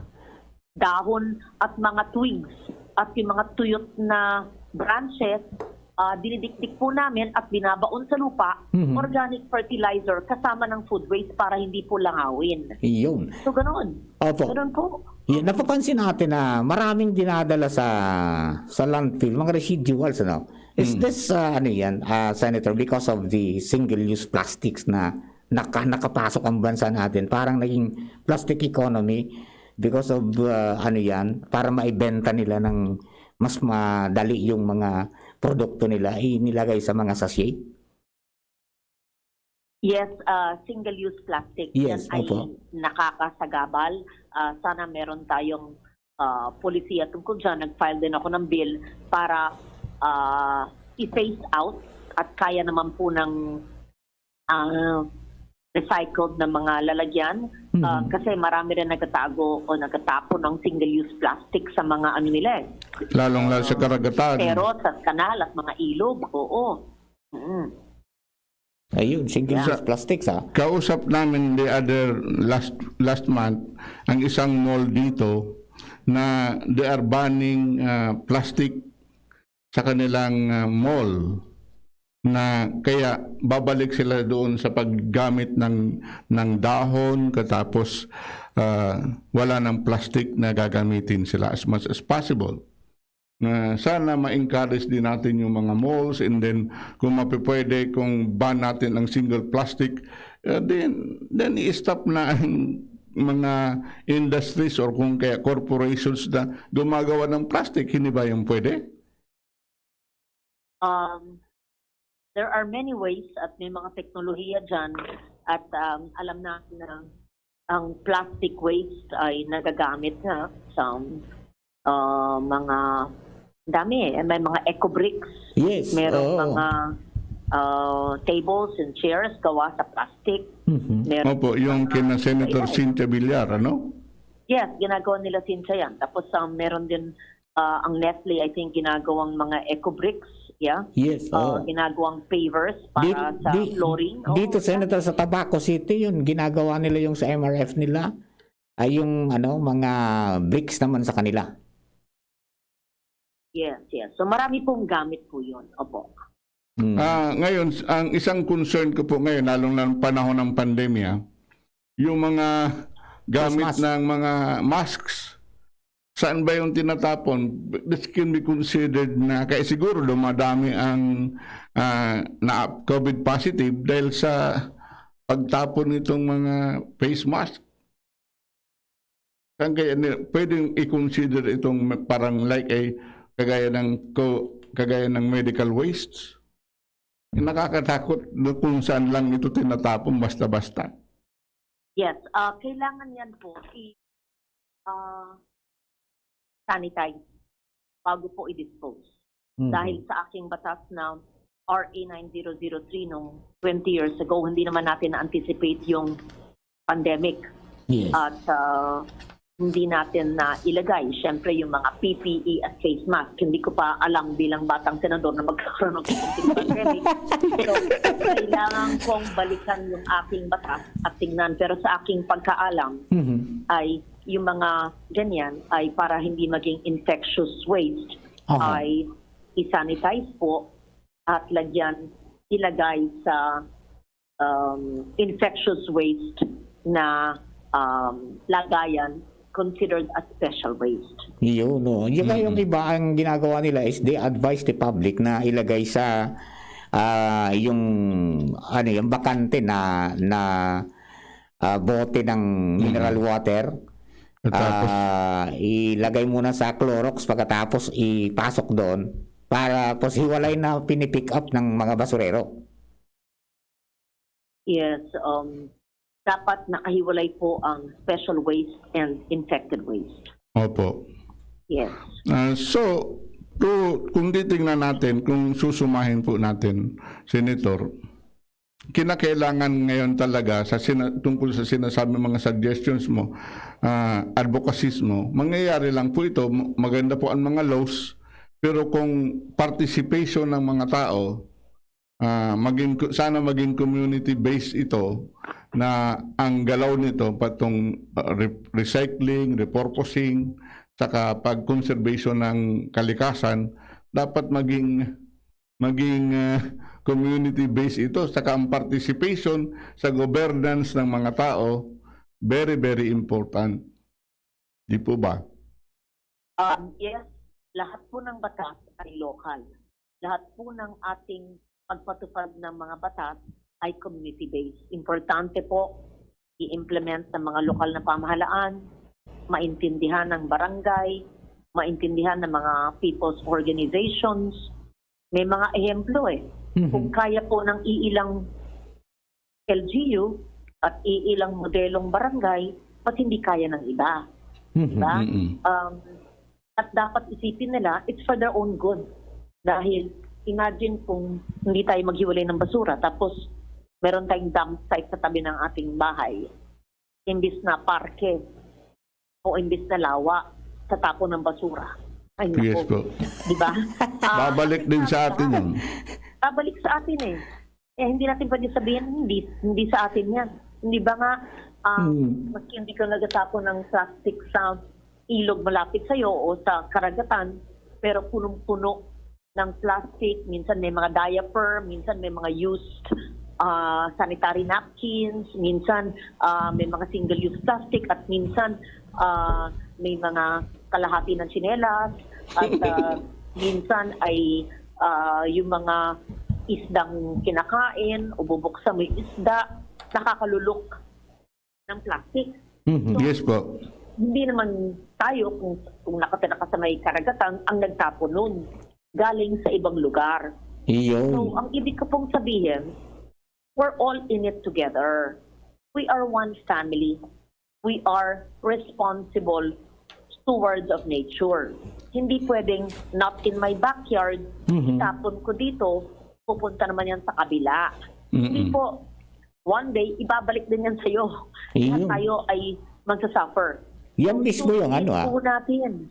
[SPEAKER 7] dahon at mga twigs at yung mga tuyot na branches, dinidikdik po namin at binabaon sa lupa, organic fertilizer kasama ng food waste para hindi po langawin.
[SPEAKER 4] Iyon.
[SPEAKER 7] So, ganoon.
[SPEAKER 4] Opo.
[SPEAKER 7] Ganoon po.
[SPEAKER 4] Yan, napapansin natin na maraming dinadala sa landfill, mga residuals, Is this, Senator, because of the single-use plastics na nakapasok ang bansa natin, parang naging plastic economy because of, para maibenta nila ng mas madali yung mga produkto nila, inilagay sa mga sachet?
[SPEAKER 7] Yes, single-use plastic.
[SPEAKER 4] Yes,
[SPEAKER 7] Yan ay
[SPEAKER 4] opo.
[SPEAKER 7] nakakasagabal. Sana meron tayong polisiya tungkol dyan. Nag-file din ako ng bill para i-phase out at kaya naman po ng recycled na mga lalagyan. Kasi marami rin nagtatago o nagtatapon ng single-use plastic sa mga nila.
[SPEAKER 5] Lalong-lalo sa karagatan.
[SPEAKER 7] Pero sa kanal at mga ilog, oo.
[SPEAKER 4] Ayun, single-use plastics,
[SPEAKER 5] Kausap namin the other last month ang isang mall dito na they are banning plastic sa kanilang mall, na kaya babalik sila doon sa paggamit ng dahon, katapos wala ng plastic na gagamitin sila as much as possible. Sana ma-encourage din natin yung mga malls, and then kung mapipwede, kung ban natin ang single plastic, then i-stop na ang mga industries or kung kaya corporations na gumagawa ng plastic. Hindi ba yung pwede?
[SPEAKER 7] there are many ways at may mga teknolohiya dyan at alam natin na ang plastic waste ay nagagamit na sa mga dami. May mga eco bricks.
[SPEAKER 4] Yes.
[SPEAKER 7] Merong
[SPEAKER 4] oo.
[SPEAKER 7] mga tables and chairs gawa sa plastic. Meron
[SPEAKER 5] Opo, yung kina Senator
[SPEAKER 7] Ayan.
[SPEAKER 5] Cynthia Villar, ano?
[SPEAKER 7] Yes, ginagawa nila Cynthia yan. Tapos meron din ang Nestle, I think, ginagawang mga eco bricks. Yeah?
[SPEAKER 4] Yes. oo.
[SPEAKER 7] Ginagawang pavers para sa flooring. Oo.
[SPEAKER 4] Dito, Senator, sa Tabaco City, yun, ginagawa nila yung sa MRF nila. Ay yung mga bricks naman sa kanila.
[SPEAKER 7] Yes, yes. So marami pong gamit po yun. Opo.
[SPEAKER 5] Ngayon, ang isang concern ko po ngayon, lalong ng panahon ng pandemya, yung mga gamit
[SPEAKER 4] Face mask.
[SPEAKER 5] ng mga masks, saan ba yung tinatapon? This can be considered na, kaya siguro dumadami ang na COVID positive dahil sa pagtapon nitong mga face mask. Saan kaya pwedeng i-consider itong parang like ay kagaya ng medical wastes? Nakakatakot na kung saan lang ito tinatapon basta-basta.
[SPEAKER 7] Yes, kailangan yan po sanitize bago po i-dispose. Dahil sa aking batas na RA 9003 nung 20 years ago, hindi naman natin na-anticipate yung pandemic.
[SPEAKER 4] Yes.
[SPEAKER 7] At hindi natin na ilagay, syempre, yung mga PPE at face mask. Hindi ko pa alam bilang batang senador na magkakaroon ng pandemic. So, kailangan kong balikan yung aking batas at tingnan. Pero sa aking pagkaalam, ay yung mga ganyan ay para hindi maging infectious waste,
[SPEAKER 4] Aha.
[SPEAKER 7] ay i-sanitize po at ilagay sa infectious waste na lagayan considered as special waste.
[SPEAKER 4] Yun, no. Yung iba, ang ginagawa nila is they advise the public na ilagay sa yung bakante na bote ng mineral water.
[SPEAKER 5] At tapos,
[SPEAKER 4] Ilagay muna sa Clorox pagkatapos ipasok doon para hiwalay na pinipick up ng mga basurero.
[SPEAKER 7] Yes, dapat nakahiwalay po ang special waste and infected waste.
[SPEAKER 5] opo.
[SPEAKER 7] Yes.
[SPEAKER 5] So, kung titingnan natin, kung susumahin po natin, Senator, kinakailangan ngayon talaga tungkol sa sinasabi mga suggestions mo, advocacies mo, mangyayari lang po ito, maganda po ang mga laws, pero kung participation ng mga tao, sana maging community-based ito, na ang galaw nito patong recycling, repurposing, saka pag-conservation ng kalikasan, dapat maging community-based ito. Saka ang participation sa governance ng mga tao, very, very important. Di po ba?
[SPEAKER 7] Yes, lahat po ng batas ay local. Lahat po ng ating pagpatupad ng mga batas ay community-based. Importante po i-implement ng mga lokal na pamahalaan, maintindihan ng barangay, maintindihan ng mga people's organizations. May mga ehemplo Kung kaya po ng iilang LGU at iilang modelong barangay, ba't hindi kaya ng iba? Diba? At dapat isipin nila, it's for their own good. Dahil imagine kung hindi tayo maghiwalay ng basura, tapos meron tayong dump site sa tabi ng ating bahay. Imbis na parke o imbis na lawa sa tapo ng basura. Ay, naku.
[SPEAKER 5] Yes po.
[SPEAKER 7] Diba?
[SPEAKER 5] Babalik din sa atin yun.
[SPEAKER 7] Babalik sa atin hindi natin pwede sabihin, hindi sa atin yan. Hindi ba nga, maski hindi ka nagatapon ng plastic sa ilog malapit sa'yo o sa karagatan, pero punong-puno ng plastic, minsan may mga diaper, minsan may mga used sanitary napkins, minsan may mga single-use plastic, at minsan may mga kalahati ng tsinelas, at minsan ay yung mga isdang kinakain o bubuksan may isda, nakakalulok ng plastic.
[SPEAKER 5] Yes po.
[SPEAKER 7] Hindi naman tayo, kung nakatira ka sa may karagatan, ang nagtapon nun. Galing sa ibang lugar.
[SPEAKER 4] Iyon.
[SPEAKER 7] So, ang ibig ko pong sabihin, we're all in it together. We are one family. We are responsible stewards of nature. Hindi pwedeng not in my backyard, tapon ko dito, pupunta naman yan sa kabila. Hindi po, one day, ibabalik din yan sa'yo.
[SPEAKER 4] Ayun.
[SPEAKER 7] At tayo ay magsasuffer.
[SPEAKER 4] Yan mismo yung ano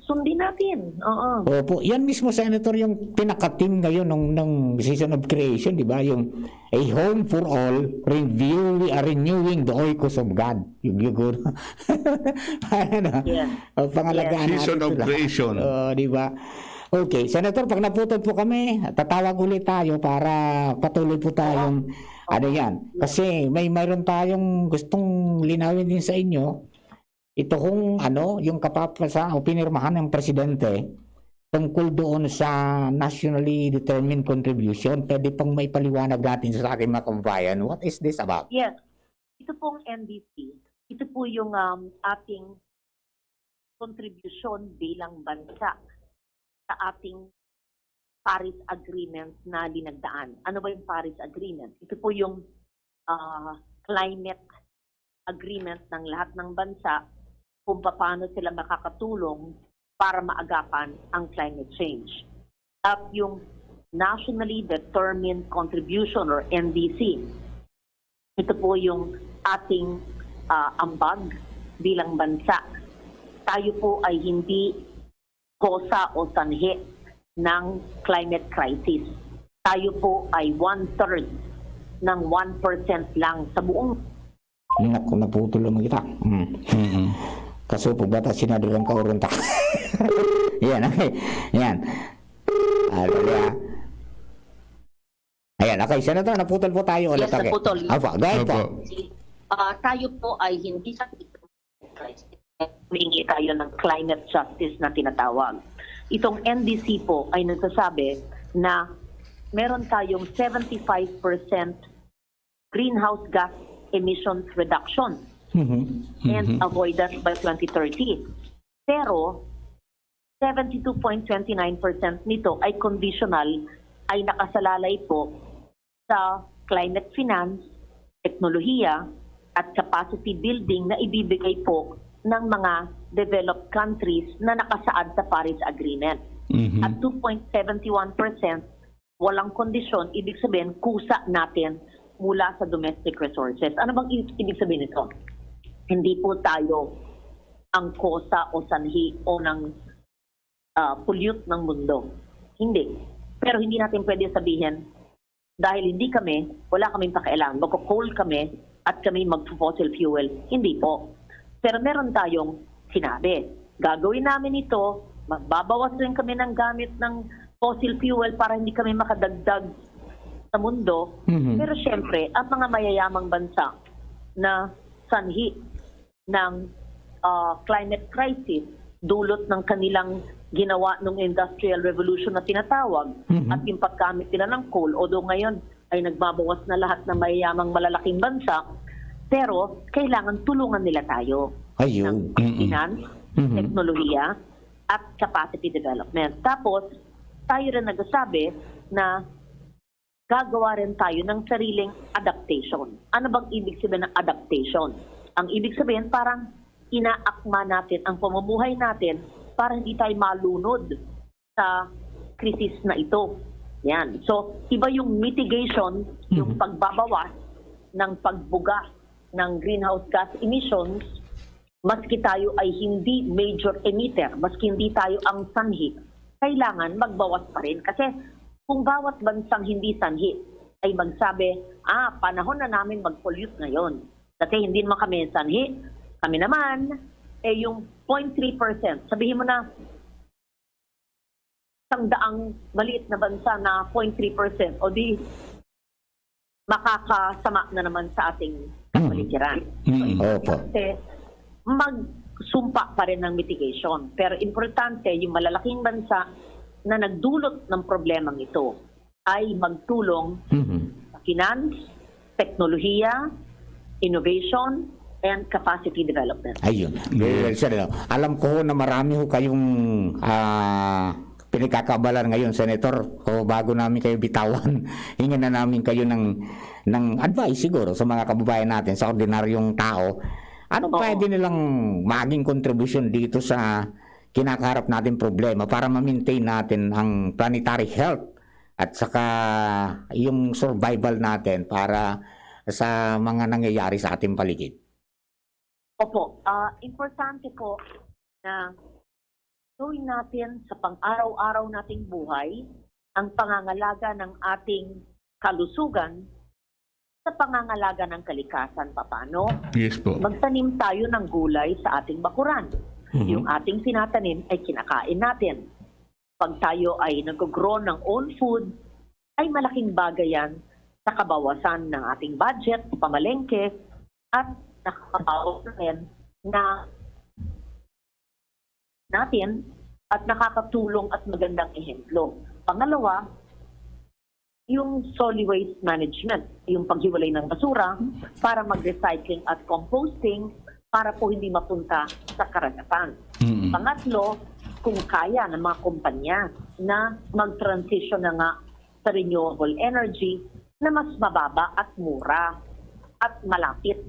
[SPEAKER 7] Sundin natin. Oo.
[SPEAKER 4] Opo, yan mismo, Senator, yung pinaka-team ngayon ng Season of Creation, di ba? Yung A Home for All, renewing the oikos of God. Yung ano?
[SPEAKER 7] Yes.
[SPEAKER 4] Pangalagaan
[SPEAKER 5] Season
[SPEAKER 4] natin
[SPEAKER 5] of
[SPEAKER 4] sila.
[SPEAKER 5] Creation.
[SPEAKER 4] Di ba? Okay, Senator, pag naputol po kami, tatawag ulit tayo para patuloy po tayong ano yan. Kasi mayroon tayong gustong linawin din sa inyo. Ito kung ano, yung kapapasa o pinirmahan ng presidente tungkol doon sa nationally determined contribution, pwede pang may paliwanag natin sa aking mga kababayan. What is this about?
[SPEAKER 7] Yes. Ito pong NDC, ito po yung ating contribution bilang bansa sa ating Paris Agreement na dinagdaan. Ano ba yung Paris Agreement? Ito po yung climate agreement ng lahat ng bansa kung paano sila makakatulong para maagapan ang climate change. At yung Nationally Determined Contribution or NDC, ito po yung ating ambag bilang bansa. Tayo po ay hindi kosa o sanhi ng climate crisis. Tayo po ay 1/3 ng 1% lang sa buong.
[SPEAKER 4] Naku, naputulong kita. Kaso po bata sinadalang kaurunta. Yan, okay. Yan. Ayan, okay. Senator, naputol po tayo ulit.
[SPEAKER 8] Yes, naputol.
[SPEAKER 4] Apa, gaya po.
[SPEAKER 8] Tayo po ay hindi sa humingi tayo ng climate justice na tinatawag. Itong NDC po ay nagsasabi na meron tayong 75% greenhouse gas emissions reduction and avoidance by 2030. Pero 72.29% nito ay conditional, ay nakasalalay po sa climate finance, teknolohiya at capacity building na ibibigay po ng mga developed countries na nakasaad sa Paris Agreement. At 2.71% walang kondisyon, ibig sabihin kusa natin mula sa domestic resources. Ano bang ibig sabihin nito? Hindi po tayo ang kosa o sanhi o ng pollute ng mundo. Hindi. Pero hindi natin pwede sabihin dahil hindi kami, wala kaming pakialam, magko-coal kami at kami mag-fossil fuel. Hindi po. Pero meron tayong sinabi, gagawin namin ito, magbabawas rin kami ng gamit ng fossil fuel para hindi kami makadagdag sa mundo. Pero syempre, ang mga mayayamang bansa na sanhi ng climate crisis, dulot ng kanilang ginawa ng industrial revolution na tinatawag at yung paggamit nila ng coal, although ngayon ay nagbabawas na lahat ng mayayamang malalaking bansa, pero kailangan tulungan nila tayo
[SPEAKER 4] Ayun.
[SPEAKER 7] ng finance, teknolohiya at capacity development. Tapos, tayo rin nagsasabi na gagawa rin tayo ng sariling adaptation. Ano bang ibig sabihin ng adaptation? Ang ibig sabihin, parang inaakma natin ang pamumuhay natin para hindi tayo malunod sa krisis na ito. Yan. So, iba yung mitigation, yung pagbabawas ng pagbuga ng greenhouse gas emissions, maski tayo ay hindi major emitter, maski hindi tayo ang sanhi, kailangan magbawas pa rin. Kasi kung bawat bansang hindi sanhi ay magsabi, panahon na namin mag-pollute ngayon. Kasi hindi naman kami sanhi, kami naman, yung 0.3%, sabihin mo na, isang daang maliit na bansa na 0.3%, o di makakasama na naman sa ating kapaligiran.
[SPEAKER 4] Opo.
[SPEAKER 7] Kasi magsumpa pa rin ng mitigation. Pero importante, yung malalaking bansa na nagdulot ng problemang ito ay magtulong sa finance, teknolohiya, innovation, and capacity development.
[SPEAKER 4] Ayun. Alam ko na marami ho kayong pinagkakabalan ngayon, Senator. O bago namin kayo bitawan, hingin na namin kayo ng advice siguro sa mga kababayan natin, sa ordinaryong tao. Ano pwede nilang maging contribution dito sa kinakaharap natin problema para ma-maintain natin ang planetary health at saka yung survival natin para sa mga nangyayari sa ating paligid?
[SPEAKER 8] Opo, importante po na gawin natin sa pang-araw-araw nating buhay ang pangangalaga ng ating kalusugan sa pangangalaga ng kalikasan. Paano?
[SPEAKER 5] Yes po.
[SPEAKER 8] Magtanim tayo ng gulay sa ating bakuran. Yung ating sinatanim ay kinakain natin. Pag tayo ay nag-grow ng own food, ay malaking bagay yan sa kabawasan ng ating budget, pamalengke, at nakakabawas rin na natin at nakakatulong at magandang ehemplo. Pangalawa, yung solid waste management, yung paghiwalay ng basura para mag-recycling at composting para po hindi mapunta sa karagatan. Pangatlo, kung kaya ng mga kumpanya na mag-transition na nga sa renewable energy na mas mababa at mura at malapit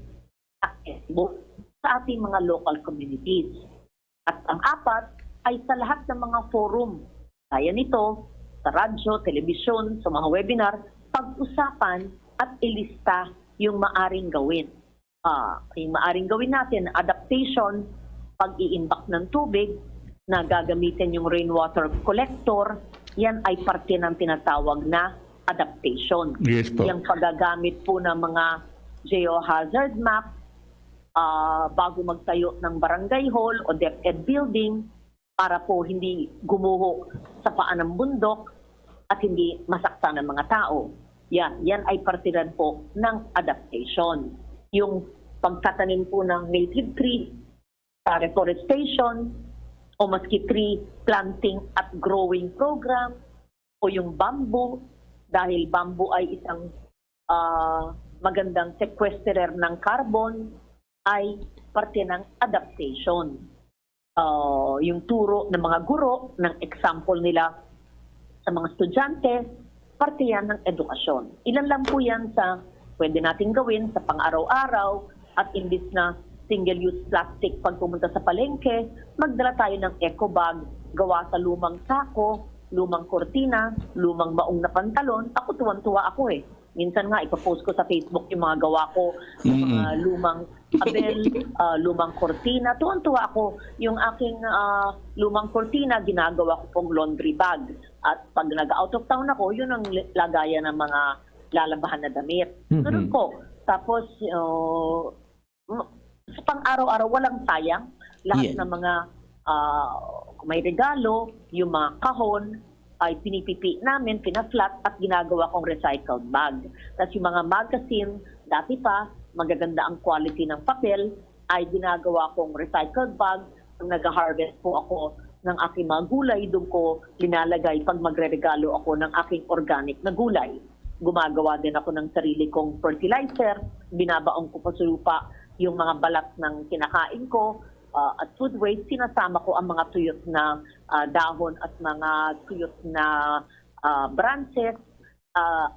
[SPEAKER 8] accessible sa ating mga local communities. At ang apat ay sa lahat ng mga forum, kaya nito, sa radyo, telebisyon, sa mga webinar, pag-usapan at ilista yung maaring gawin. Yung maaring gawin natin, adaptation, pag-iimbak ng tubig, na gagamitin yung rainwater collector, yan ay parte ng tinatawag na adaptation.
[SPEAKER 5] Yes po.
[SPEAKER 8] Yung paggagamit po ng mga geohazard map, bago magtayo ng barangay hall o DepEd building para po hindi gumuho sa paan ng bundok at hindi masaktan ng mga tao. Yan ay parte rin po ng adaptation. Yung pagtatanim po ng native tree, reforestation, o maski tree planting at growing program, o yung bamboo, dahil bamboo ay isang magandang sequesterer ng carbon, ay parte ng adaptation. Yung turo ng mga guro, ng example nila sa mga estudyante, parte yan ng edukasyon. Ilan lang po yan sa pwede natin gawin sa pang-araw-araw at imbis na single-use plastic pag pumunta sa palengke, magdala tayo ng eco bag gawa sa lumang sako, lumang kortina, lumang baong na pantalon. Ako tuwan-tuwa ako eh. Minsan nga, ipapost ko sa Facebook yung mga gawa ko, yung mga lumang abel, lumang kortina. Tuwan-tuwa ako. Yung aking lumang kortina, ginagawa ko pong laundry bag. At pag nag-out of town ako, yun ang lagayan ng mga lalabahan na damit. Ganun po. Tapos, sa pang-araw-araw, walang sayang. Lahat ng mga kung may regalo, yung mga kahon, ay pinipipi namin, pinaflat at ginagawa kong recycled bag. Tapos yung mga magazine, dati pa, magaganda ang quality ng papel, ay ginagawa kong recycled bag. Nung nag-harvest po ako ng aking mga gulay, doon ko linalagay pag magre-regalo ako ng aking organic na gulay. Gumagawa din ako ng sarili kong fertilizer, binabaong ko pa sa lupa yung mga balat ng kinakain ko, at food waste, sinasama ko ang mga tuyot na dahon at mga tuyot na branches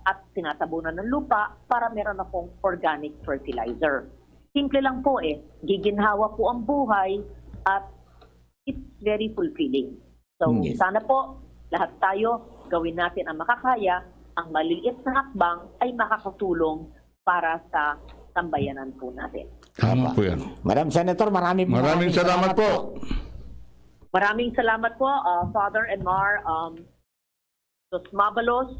[SPEAKER 8] at tinatabunan ng lupa para meron akong organic fertilizer. Simple lang po eh. Giginhawa po ang buhay at it's very fulfilling. So sana po lahat tayo gawin natin ang makakaya. Ang maliliit na hakbang ay makakatulong para sa sambayanan po natin.
[SPEAKER 5] Tama po yan.
[SPEAKER 4] Madam Senator, maraming
[SPEAKER 5] salamat po.
[SPEAKER 8] Maraming salamat po, Father and Mar. Sos Mabalos,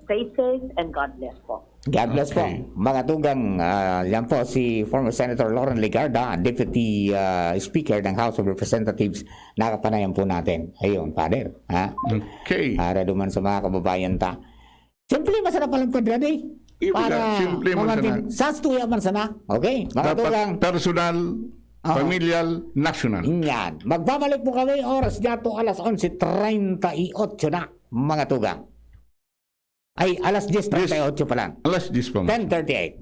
[SPEAKER 8] stay safe and God bless po.
[SPEAKER 4] God bless po. Mga tugang, yan po si former Senator Lauren Legarda, Deputy Speaker ng House of Representatives. Nakapanayan po natin. Ayun, Father. Ha?
[SPEAKER 5] Okay.
[SPEAKER 4] Para duman sa mga kababayan ta. Siyempre, masarap palang padradi. Para
[SPEAKER 5] simple man sana.
[SPEAKER 4] sa stuya man sana. Okay? Mga tugang.
[SPEAKER 5] Dapat personal, familial, national.
[SPEAKER 4] Yan. Magbabalik po kami oras dato alas 11:38 na, mga tugang. Ay, alas 10:38 pa lang.
[SPEAKER 5] Alas 10 pa.
[SPEAKER 4] 10:38.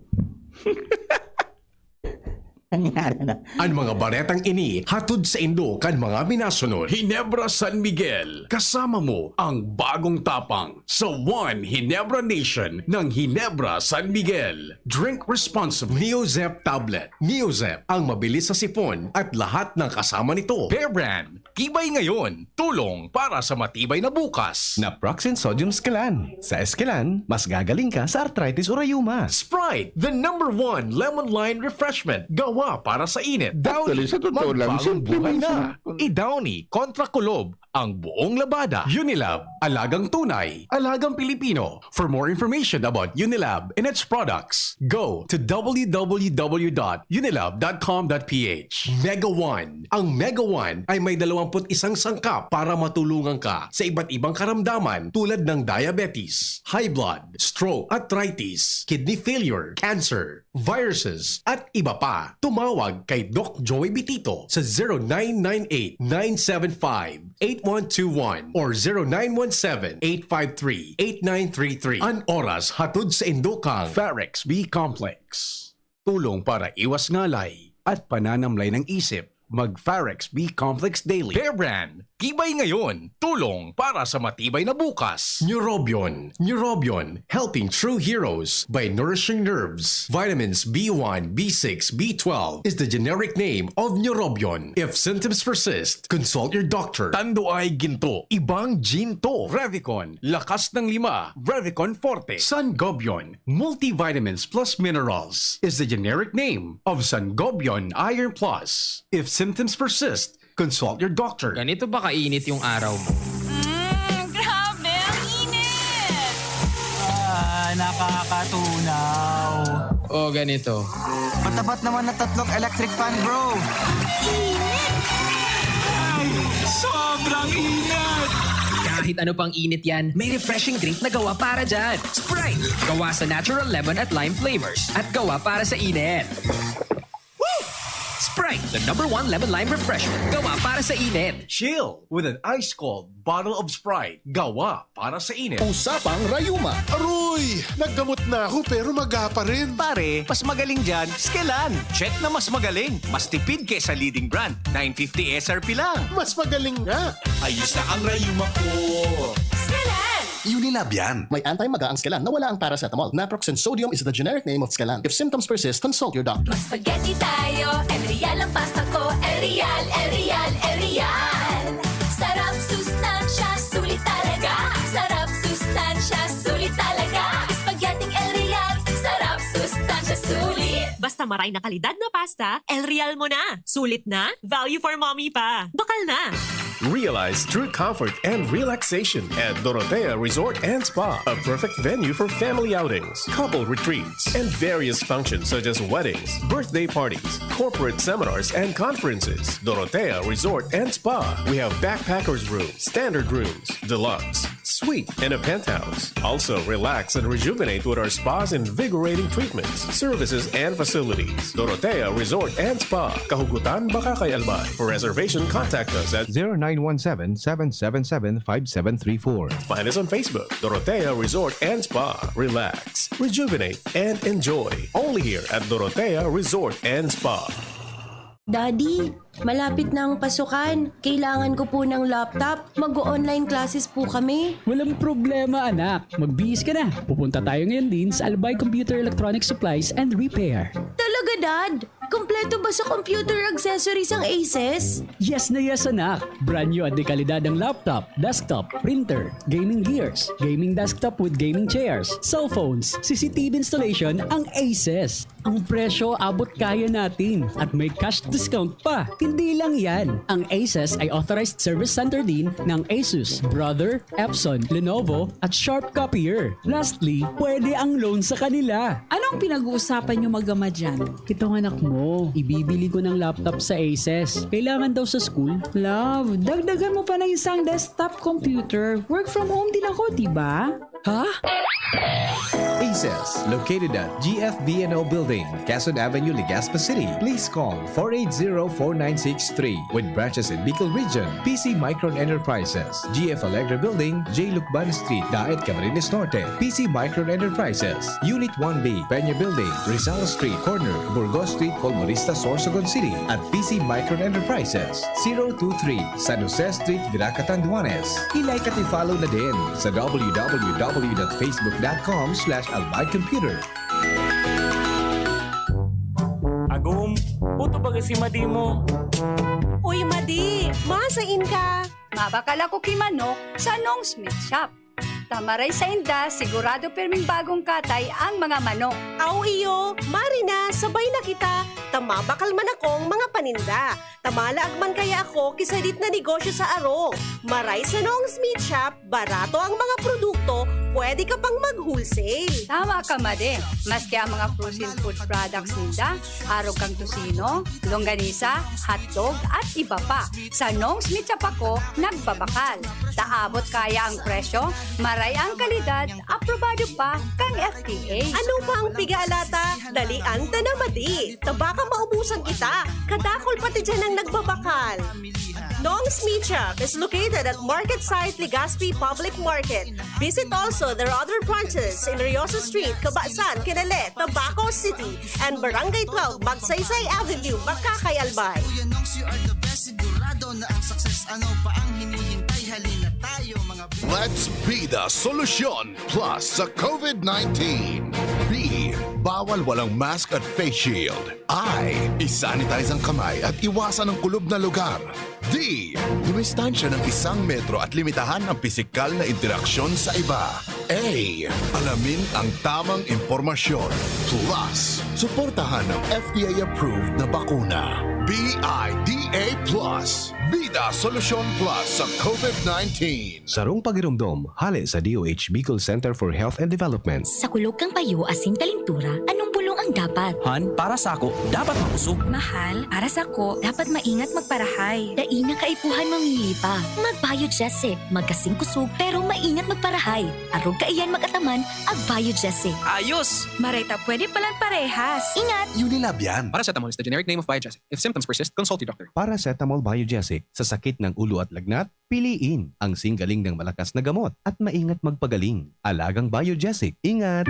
[SPEAKER 9] Ang mga baretang ini hatod sa Indo kan mga minasunod. Hinebra San Miguel, kasama mo ang bagong tapang sa One Hinebra Nation ng Hinebra San Miguel. Drink responsibly. Neozep Tablet. Neozep, ang mabilis sa sipon at lahat ng kasama nito. Bear Brand, tibay ngayon, tulong para sa matibay na bukas.
[SPEAKER 10] Naproxen Sodium Scalan. Sa Escalan, mas gagaling ka sa arthritis o rayuma.
[SPEAKER 9] Sprite, the #1 lemon lime refreshment, gawa para sa init.
[SPEAKER 5] Actually, sa totoo lang,
[SPEAKER 9] magbagong
[SPEAKER 5] simple
[SPEAKER 9] buhay
[SPEAKER 5] lang
[SPEAKER 9] na. I-Downy kontra kulob ang buong labada. Unilab, alagang tunay, alagang Pilipino. For more information about Unilab and its products, go to www.unilab.com.ph. Mega One. Ang Mega One ay may 21 sangkap para matulungan ka sa iba't ibang karamdaman tulad ng diabetes, high blood, stroke, arthritis, kidney failure, cancer, viruses, at iba pa. Tumawag kay Doc Joey Bitito sa 0998-975-8121 or 0917-853-8933. Ang oras hatod sa Indokang Farex B Complex. Tulong para iwas ngalay at pananamlay ng isip. Mag-Farex B Complex Daily. Bear Brand, tibay ngayon, tulong para sa matibay na bukas. Neurobion. Neurobion, helping true heroes by nourishing nerves. Vitamins B1, B6, B12 is the generic name of Neurobion. If symptoms persist, consult your doctor. Tanduay Ginto, ibang ginto. Revicon, lakas ng 5. Revicon Forte. Sangobion, multivitamins plus minerals is the generic name of Sangobion Iron Plus. If symptoms persist, consult your doctor.
[SPEAKER 11] Ganito ba kainit yung araw mo?
[SPEAKER 12] Grabe, ang init!
[SPEAKER 3] Nakakatunaw.
[SPEAKER 11] O ganito.
[SPEAKER 3] Matapat naman na 3 electric fan, bro. Sobrang init!
[SPEAKER 11] Kahit ano pang init yan, may refreshing drink na gawa para dyan. Sprite! Gawa sa natural lemon at lime flavors at gawa para sa init. Sprite, the #1 lemon lime refreshment. Gawa para sa init.
[SPEAKER 9] Chill with an ice-cold bottle of Sprite. Gawa para sa init.
[SPEAKER 13] Usapang Rayuma. Aroy! Naggamot na ako pero maga pa rin.
[SPEAKER 1] Pare, mas magaling dyan, Skelan. Check na mas magaling. Mas tipid kesa leading brand. 950 SRP lang.
[SPEAKER 13] Mas magaling nga.
[SPEAKER 1] Ayos na ang rayuma ko.
[SPEAKER 13] Unilab yan. May anti-maga ang Scalan na wala ang paracetamol. Naproxen Sodium is the generic name of Scalan. If symptoms persist, consult your doctor.
[SPEAKER 12] Spaghetti tayo, Elreal ang pasta ko, Elreal, Elreal, Elreal. Sarap, sustansya, sulit talaga. Sarap, sustansya, sulit talaga. Spaghetti Elreal, sarap, sustansya, sulit.
[SPEAKER 14] Basta maray na kalidad na pasta, Elreal mo na. Sulit na, value for mommy pa. Bakal na.
[SPEAKER 15] Realize true comfort and relaxation at Dorotea Resort and Spa, a perfect venue for family outings, couple retreats, and various functions such as weddings, birthday parties, corporate seminars, and conferences. Dorotea Resort and Spa. We have backpackers rooms, standard rooms, deluxe, suite, and a penthouse. Also, relax and rejuvenate with our spas and invigorating treatments, services, and facilities. Dorotea Resort and Spa, Kahugutan, Bakakay, Albay. For reservation, contact us at
[SPEAKER 10] 0917-777-5734.
[SPEAKER 15] Find us on Facebook, Dorotea Resort and Spa. Relax, rejuvenate, and enjoy. Only here at Dorotea Resort and Spa.
[SPEAKER 16] Daddy, malapit na ang pasukan. Kailangan ko po ng laptop. Mag-online classes po kami.
[SPEAKER 17] Walang problema, anak. Magbihis ka na. Pupunta tayo ngayon din sa Albay Computer Electronic Supplies and Repair.
[SPEAKER 16] Talaga, Dad? Kompleto ba sa computer accessories ang Aces?
[SPEAKER 17] Yes na yes, anak. Brand new at dekalidad ang laptop, desktop, printer, gaming gears, gaming desktop with gaming chairs, cellphones, CCTV installation ang Aces. Ang presyo abot kaya natin at may cash discount pa. Hindi lang yan. Ang Aces ay authorized service center din ng Asus, Brother, Epson, Lenovo at Sharp Copier. Lastly, pwede ang loan sa kanila.
[SPEAKER 18] Anong pinag-uusapan nyo mag-ama dyan?
[SPEAKER 17] Itong anak mo, ibibili ko ng laptop sa Aces. Kailangan daw sa school.
[SPEAKER 18] Love, dagdagan mo pa ng isang desktop computer. Work from home din ako, diba?
[SPEAKER 17] Ha?
[SPEAKER 9] ACES, located at GFB&O Building, Quezon Avenue, Legazpi City. Please call 480-4963 with branches in Bicol Region, PC Micron Enterprises, GF Allegra Building, J. Lucban Street, Daet Camarines Norte, PC Micron Enterprises, Unit 1B, Peña Building, Rizal Street, Corner, Burgos Street, Colmarista, Sorsogon City, at PC Micron Enterprises, 023 San Jose Street, Viraca, Tanduanes. I-like at i-follow na din sa www.facebook.com/albaycomputer.
[SPEAKER 3] Agum, puto ba si Madi mo?
[SPEAKER 14] Uy, Madi, masain ka.
[SPEAKER 12] Mabakal ako kay Manok sa Nong Smith Shop. Tamaray sa inda, sigurado perming bagong katay ang mga manok.
[SPEAKER 14] Aw iyo, Marina, sabay na kita. Tamabakal man akong mga paninda. Tamalaag man kaya ako kisalit na negosyo sa aro. Maray sa Nong Smith Shop, barato ang mga produkto, pwede ka pang mag-wholesale.
[SPEAKER 12] Tama ka, Made. Maski ang mga frozen food products ninda, arog kang tusino, longganisa, hotdog, at iba pa. Sa Nong Smith Shop ako, nagbabakal. Taabot kaya ang presyo, maray ang kalidad, aprobado pa kang FDA.
[SPEAKER 14] Ano pa ang pigalata? Dalian ta na, Madi. Tabaka maubusan kita. Kadakol pati dyan ang nagbabakal. Nong Smith Shop is located at Market Site, Legazpi Public Market. Visit also their other branches in Riosa Street, Cabasan, Kinale, Tabaco City, and Barangay 12, Magsaysay Avenue, Makakay, Albay.
[SPEAKER 19] Let's be the solution plus sa COVID-19. B. Bawal walang mask at face shield. I. Isanitize ang kamay at iwasan ang kulob na lugar. D. Dumistansya ng 1 metro at limitahan ang pisikal na interaksyon sa iba. A. Alamin ang tamang impormasyon. Plus, suportahan ang FDA-approved na bakuna. BIDA Plus. Bida Solusyon Plus sa COVID-19.
[SPEAKER 10] Sarong pagirumdom, hali sa DOH Bicol Center for Health and Development.
[SPEAKER 2] Sa kulog kang payo asin kalintura, anong bulong ang dapat?
[SPEAKER 3] Han, para sa ako, dapat makusog.
[SPEAKER 2] Mahal, para sa ko, dapat maingat magparahay. Daina kaipuhan mamili pa. Mag-Biogesic, magkasing kusog, pero maingat magparahay. Arog kaiyan mag-ataman, ag-Biogesic.
[SPEAKER 3] Ayos!
[SPEAKER 14] Marita, pwede palang parehas.
[SPEAKER 2] Ingat!
[SPEAKER 19] Unilab yan.
[SPEAKER 11] Paracetamol is the generic name of Biogesic. If symptoms persist, consult your doctor.
[SPEAKER 10] Paracetamol Biogesic. Sa sakit ng ulo at lagnat, piliin ang singgaling ng malakas na gamot at maingat magpagaling. Alagang Biogesic. Ingat!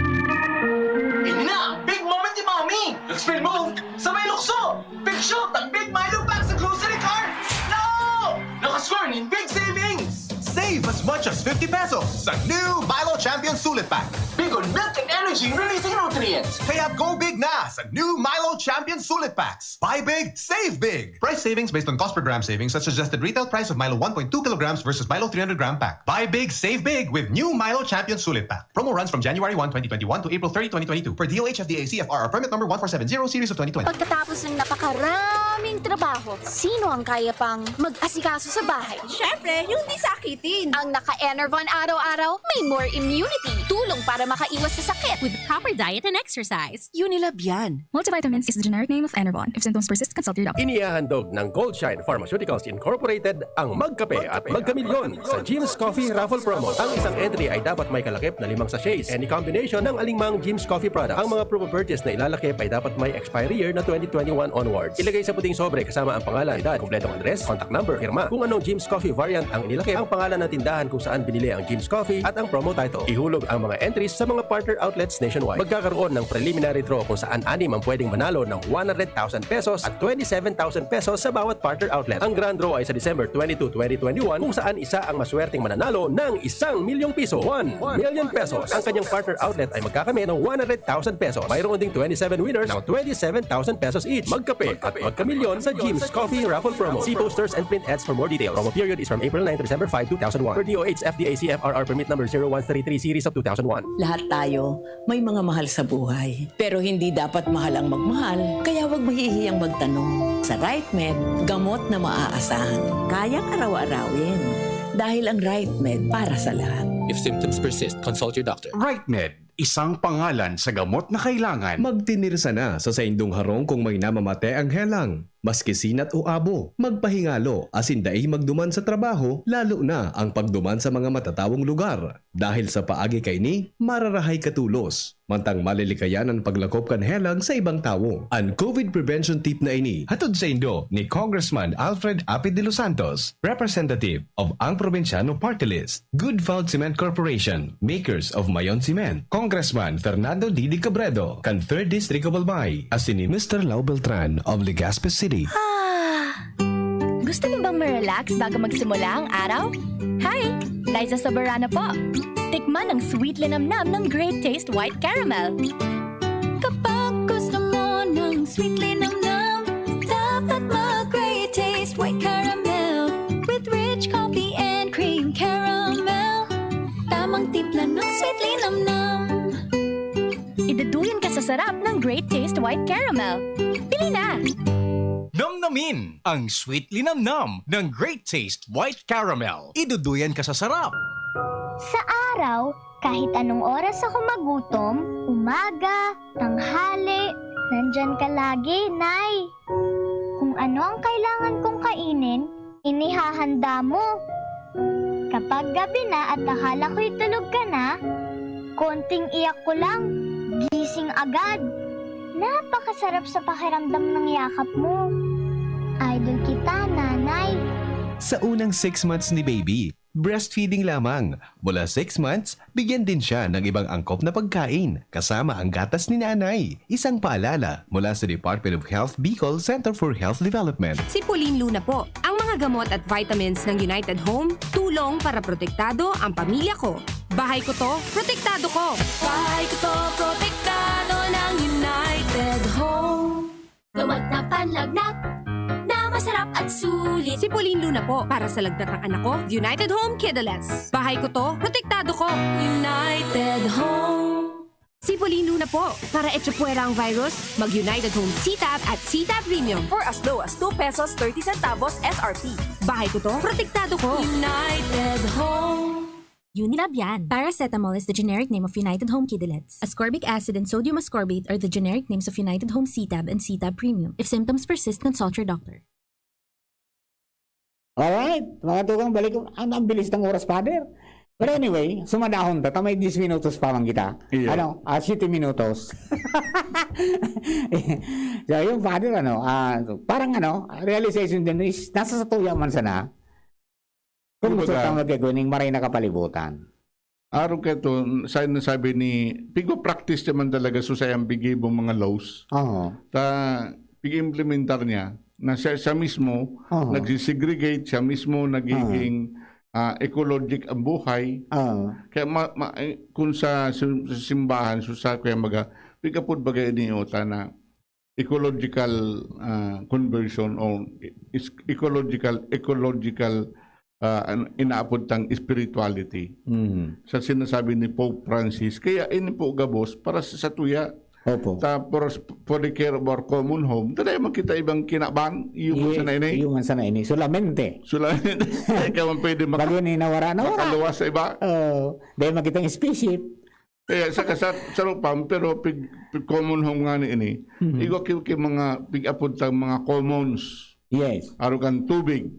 [SPEAKER 3] Ini na! Big moment ni Mommy! Spin move! Sabay lukso! Big shot ang Big Milo pack sa grocery cart! No! Nakascore in big savings!
[SPEAKER 19] Save as much as 50 pesos sa new Milo Champion Sulit Pack.
[SPEAKER 3] Big on milk and energy releasing nutrients!
[SPEAKER 19] Kaya go big na sa new Milo Champion Sulit Packs. Buy big, save big. Price savings based on cost per gram savings at suggested retail price of Milo 1.2 kilograms versus Milo 300 gram pack. Buy big, save big with new Milo Champion Sulit Pack. Promo runs from January 1, 2021 to April 30, 2022 per DOH FDA CFR permit number 1470 series of 2020.
[SPEAKER 2] Pagkatapos ng napakaraming trabaho, sino ang kaya pang mag-asikaso sa bahay?
[SPEAKER 14] Syempre, yung di sakitin.
[SPEAKER 2] Ang naka-Enervon araw-araw, may more immunity. Tulong para makaiwas sa sakit.
[SPEAKER 14] With proper diet and exercise.
[SPEAKER 2] Unilab yan.
[SPEAKER 12] Multivitamins is the generic name of Enervon. If symptoms persist, consult your doctor.
[SPEAKER 15] Inihahandog ng Goldshine Pharmaceuticals Incorporated ang Magkape at Magkamilyon sa Jim's Coffee Raffle Promo. Ang isang entry ay dapat may kalakip na 5 sachets. Any combination ng alingmang Jim's Coffee products. Ang mga promo purchase na ilalakip ay dapat may expiry year na 2021 onwards. Ilagay sa puting sobre kasama ang pangalan, edad, kompletong address, contact number, firma. Kung anong Jim's Coffee variant ang inilakip, ang pangalan ng tindahan kung saan binili ang Jim's Coffee at ang promo title. Ihulog ang mga entries sa mga partner outlets nationwide. Magkakaroon ng preliminary draw kung saan 6 ang pwedeng manalo ng 100,000 pesos at 27,000 pesos sa bawat partner outlet. Ang grand draw ay sa December 22, 2021 kung saan isa ang maswerteng mananalo ng 1 milyong piso. 1 million pesos. Ang kanyang partner outlet ay magkakamit ng 100,000 pesos. Mayroon ding 27 winners ng 27,000 pesos each. Magkape at magkamilyon sa Jim's Coffee Raffle Promo. See posters and print ads for more details. Promo period is from April 9 to December 5, 2001. Per DOH FDA CFRR permit number 0133 series of 2001.
[SPEAKER 6] Lahat tayo may mga mahal sa buhay. Pero hindi dapat mahal ang magmahal, kaya huwag mahihiyang magtanong. Sa RightMed, gamot na maaasahan. Kayang araw-arawin. Dahil ang RightMed para sa lahat.
[SPEAKER 11] If symptoms persist, consult your doctor.
[SPEAKER 9] RightMed, isang pangalan sa gamot na kailangan.
[SPEAKER 10] Magtinirsa na sa saindong harong kung may namamate ang helang. Maski sinat o abo, magpahingalo asin daay magduman sa trabaho, lalo na ang pagduman sa mga matatawong lugar. Dahil sa paagi kay ni, mararahay katulos. Mantang malilikayan ang paglakop kan helang sa ibang tao. Ang COVID prevention tip na ini, hatod sa Indo ni Congressman Alfred Apid de los Santos, representative of ang Provinciano Party List, Good Fault Cement Corporation, makers of Mayon Cement, Congressman Fernando Didi Cabredo, kan 3rd District of Albay, asin ni Mr. Lau Beltran of Legazpi City.
[SPEAKER 2] Gusto mo bang ma-relax bago magsimula ang araw? Hi! Liza Soberano po. Tikman ang sweet linamnam ng Great Taste White Caramel. Kapag gusto mo ng sweet linamnam, dapat mag-Great Taste White Caramel with rich coffee and cream caramel. Tamang timpla ng sweet linamnam. Iduduyan ka sa sarap ng Great Taste White Caramel. Pili na!
[SPEAKER 9] Namnamin ang sweet linamnam ng Great Taste White Caramel. Iduduyan ka sa sarap.
[SPEAKER 20] Sa araw, kahit anong oras ako magutom, umaga, tanghali, nandyan ka lagi, Nay. Kung ano ang kailangan kong kainin, inihahanda mo. Kapag gabi na at akala ko'y tulog ka na, konting iyak ko lang, gising agad. Napakasarap sa pakiramdam ng yakap mo. Idol kita, Nanay.
[SPEAKER 10] Sa unang 6 months ni baby, breastfeeding lamang. Mula 6 months, bigyan din siya ng ibang angkop na pagkain, kasama ang gatas ni nanay. Isang paalala mula sa Department of Health Bicol Center for Health Development.
[SPEAKER 21] Si Pauline Luna po. Ang mga gamot at vitamins ng United Home, tulong para protektado ang pamilya ko. Bahay ko to, protektado ko.
[SPEAKER 12] Bahay ko to, protektado ng United Home. Gawat na panlagnat, na masarap at sulit.
[SPEAKER 21] Si Pauline Luna po. Para sa lagnat ng anak ko, United Home Kidulets. Bahay ko to, protektado ko.
[SPEAKER 12] United Home.
[SPEAKER 21] Si Pauline Luna po. Para etsapuera ang virus, mag-United Home CTAP at CTAP Premium for as low as 2 pesos 30 centavos SRP. Bahay ko to, protektado ko.
[SPEAKER 12] United Home.
[SPEAKER 22] Unilab yan. Paracetamol is the generic name of United Home Kidulets. Ascorbic acid and sodium ascorbate are the generic names of United Home CTAB and CTAB Premium. If symptoms persist, consult your doctor.
[SPEAKER 4] Alright, mga tukang balik. Ang bilis ng oras, Father. But anyway, sumadahon ta. Tamay 10 minutos pa man kita.
[SPEAKER 5] Yeah.
[SPEAKER 4] 7 minutos. So, yung Father, parang realization din is, nasa satuya man sana. Kung gusto kang magagawin, maray na kapalibutan.
[SPEAKER 5] Araw ka ito, sabi ni, pigo practice naman talaga so sa yung bigibong mga laws. Ta, pig-implementar niya, na siya mismo, nagsisegregate, siya mismo nagiging ecologic ang buhay. Kaya kung sa simbahan, sa kaya pigapod bagay niyo na ecological conversion or ecological inaapod tang spirituality. Sa sinasabi ni Pope Francis. Kaya ini po gabos para sa tuya. Tapos for the care of our common home. Taday makita ibang kinabang yung sana ini.
[SPEAKER 4] Yung sana ini. Solamente.
[SPEAKER 5] Kaya man pwede makaluwas sa iba.
[SPEAKER 4] Dahil makita yung species.
[SPEAKER 5] Kaya sa kasarupam pero pig common home nga ni ini. Igo kay mga pig-apod tang mga commons.
[SPEAKER 4] Yes.
[SPEAKER 5] Arugan tubig.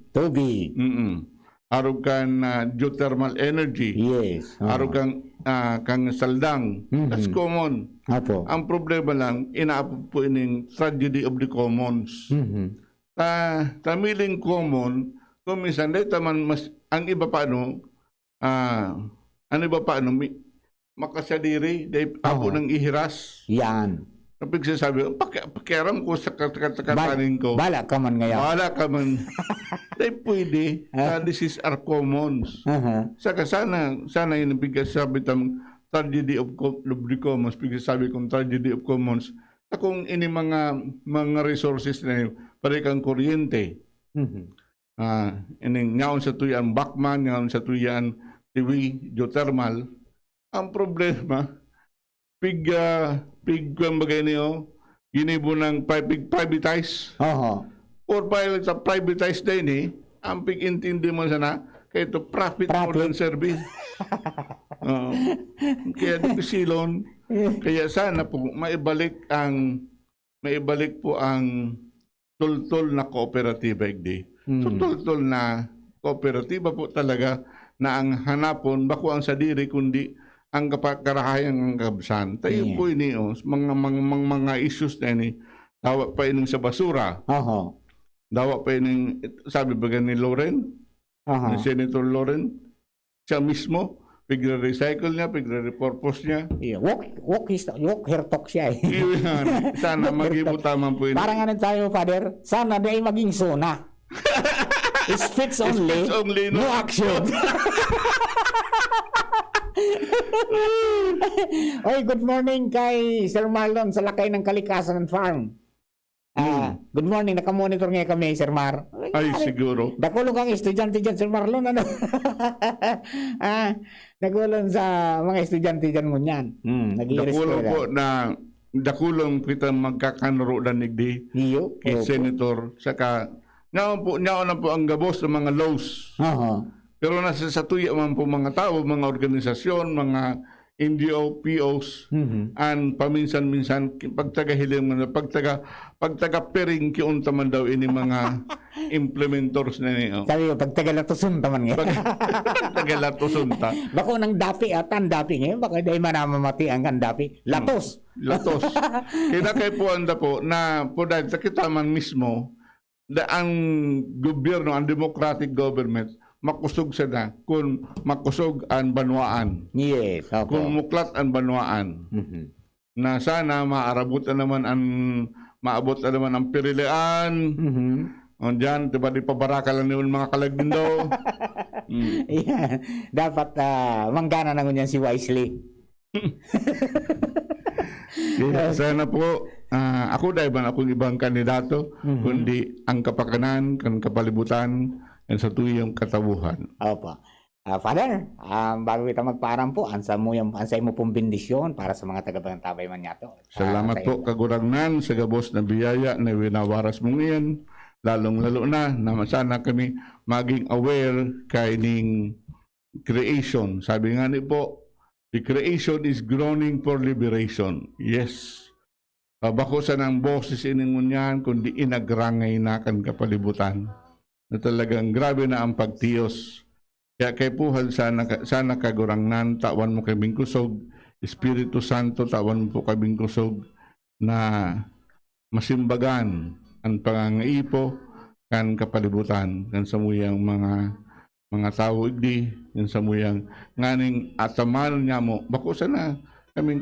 [SPEAKER 5] Arugan geothermal energy.
[SPEAKER 4] Yes.
[SPEAKER 5] Arugan kang saldang. That's common. Ang problema lang, inaapod po ining tragedy of the commons. Tamiling common, kung minsan, mas, ang iba paano, makasadiri, dahil ako nang ihiras.
[SPEAKER 4] Yan.
[SPEAKER 5] Kapag sasabi, pakiaram ko sa katanin ko.
[SPEAKER 4] Bala ka man ngayon.
[SPEAKER 5] Bala ka man. Dahil pwede. This is our commons. Saka sana yung sabi tam tragedy of the commons. Sabi kong tragedy of commons. Kung ini mga resources na yun, pare kang kuryente. Ngayon sa tuyan Bachman, ngayon sa tuyan TV, geothermal. Ang problema, bagay niyo, ginibo ng privatize. Or sa privatize din ang pig-intindi mo sana, kaya ito profit more than service. Kaya di silon, kaya sana po maibalik po ang tultol na kooperatiba igdi. So tultol na kooperatiba po talaga na ang hanapon bako ang sadiri kundi ang kapakarahayang ang kabsan. Tayo po ini mga issues na ini dawa pa ining sa basura. Dawa pa ining sabi ba ni Loren? Ni Senator Loren siya mismo pigre-recycle niya, pigre-repurpose niya.
[SPEAKER 4] Walk her talk siya eh.
[SPEAKER 5] Sana mag-ibutaman po ini.
[SPEAKER 4] Parang ano tayo, Father? Sana na ay maging sona. It fits only, no action. Oy, good morning kay Sir Marlon sa Lakay ng Kalikasan Farm. Good morning, nakamonitor nga kami, Sir Mar.
[SPEAKER 5] Ay, siguro.
[SPEAKER 4] Nakulong kang estudyante dyan, Sir Marlon, ano? Nakulong sa mga estudyante dyan mo niyan.
[SPEAKER 5] Nakulong po na dakulong kita magkakanro danig di kay Senator. Saka, nyaon po ang gabos ng mga laws. Pero nasa satuya man po mga tao, mga organisasyon, mga NGO, POs, and paminsan-minsan pagtagahiling mga pagtaga-pering kiunta man daw ini mga implementors na niyo.
[SPEAKER 4] Sabi ko, pagtagalatusun taman nga.
[SPEAKER 5] Pagtagalatusun ta.
[SPEAKER 4] Bako nang dapi at ang dapi ngayon, baka dahil manamamati ang dapi. Latos.
[SPEAKER 5] Latos. Kaya kay po anda po na po dahil sa kita man mismo, ang gobyerno, ang democratic government, makusog sa na kung makusog ang banwaan.
[SPEAKER 4] Yes. Okay.
[SPEAKER 5] Kung muklat ang banwaan. Na sana maabot na naman ang pirilian. O dyan, diba di pabaraka lang yun mga kalagdindo.
[SPEAKER 4] Yeah. Dapat manggana na ngunyan si Wisely.
[SPEAKER 5] Sana po, ako dahil ba akong ibang kandidato, kundi ang kapakanan, ang kapalibutan, and sa tuyong katabuhan.
[SPEAKER 4] Opo. Father, bago kita magpaaram po, ansay mo pong bendisyon para sa mga taga-Bantabay man yato.
[SPEAKER 5] Salamat po kagurangnan sa gabos na biyaya na winawaras mong iyan, lalong-lalo na sana kami maging aware kay ning creation. Sabi nga ni po, the creation is groaning for liberation. Yes. Bako sa ng boses iningunyan, kundi inagrangay na kan kapalibutan. Na talagang grabe na ang pagtiyos. Kaya kay Puhal, sana kagurangnan, tawan mo kaming kusog, Espiritu Santo, tawan mo po kaming kusog na masimbagan ang pangangaipo kan kapalibutan, kan samuyang mga tao igdi, kan samuyang nganing ataman niya mo, bako sana kaming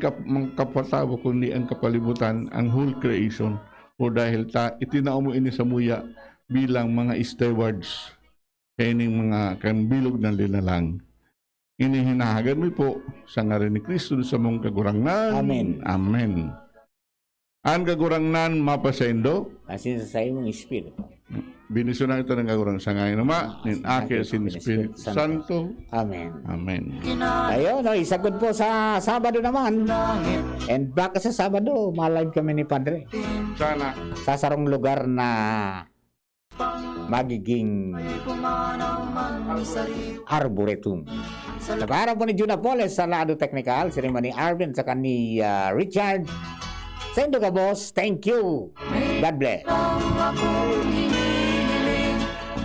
[SPEAKER 5] kapatawo kundi ang kapalibutan, ang whole creation, o dahil itinao mo ini samuya bilang mga stewards kaining mga kambilog ng linalang. Inihinahagan mo po sa ngalan ni Kristo sa mong kagurangnan.
[SPEAKER 4] Amen.
[SPEAKER 5] Amen. Ang kagurangnan mapasendo.
[SPEAKER 4] Asin sa imong Espiritu.
[SPEAKER 5] Biniso na ito ng kagurang sa ngayon naman. Nin ake sin Espiritu Santo.
[SPEAKER 4] Amen.
[SPEAKER 5] Amen.
[SPEAKER 4] Ayun, isagod po sa Sabado naman. And back sa Sabado, malive kami ni Padre.
[SPEAKER 5] Sana.
[SPEAKER 4] Sa sarong lugar na magiging Arboretum. Nagkaharap po ni Juna Poles sa Lado Technical, si ni Arvin, saka ni Richard. Sa Indo ka, boss. Thank you. God bless.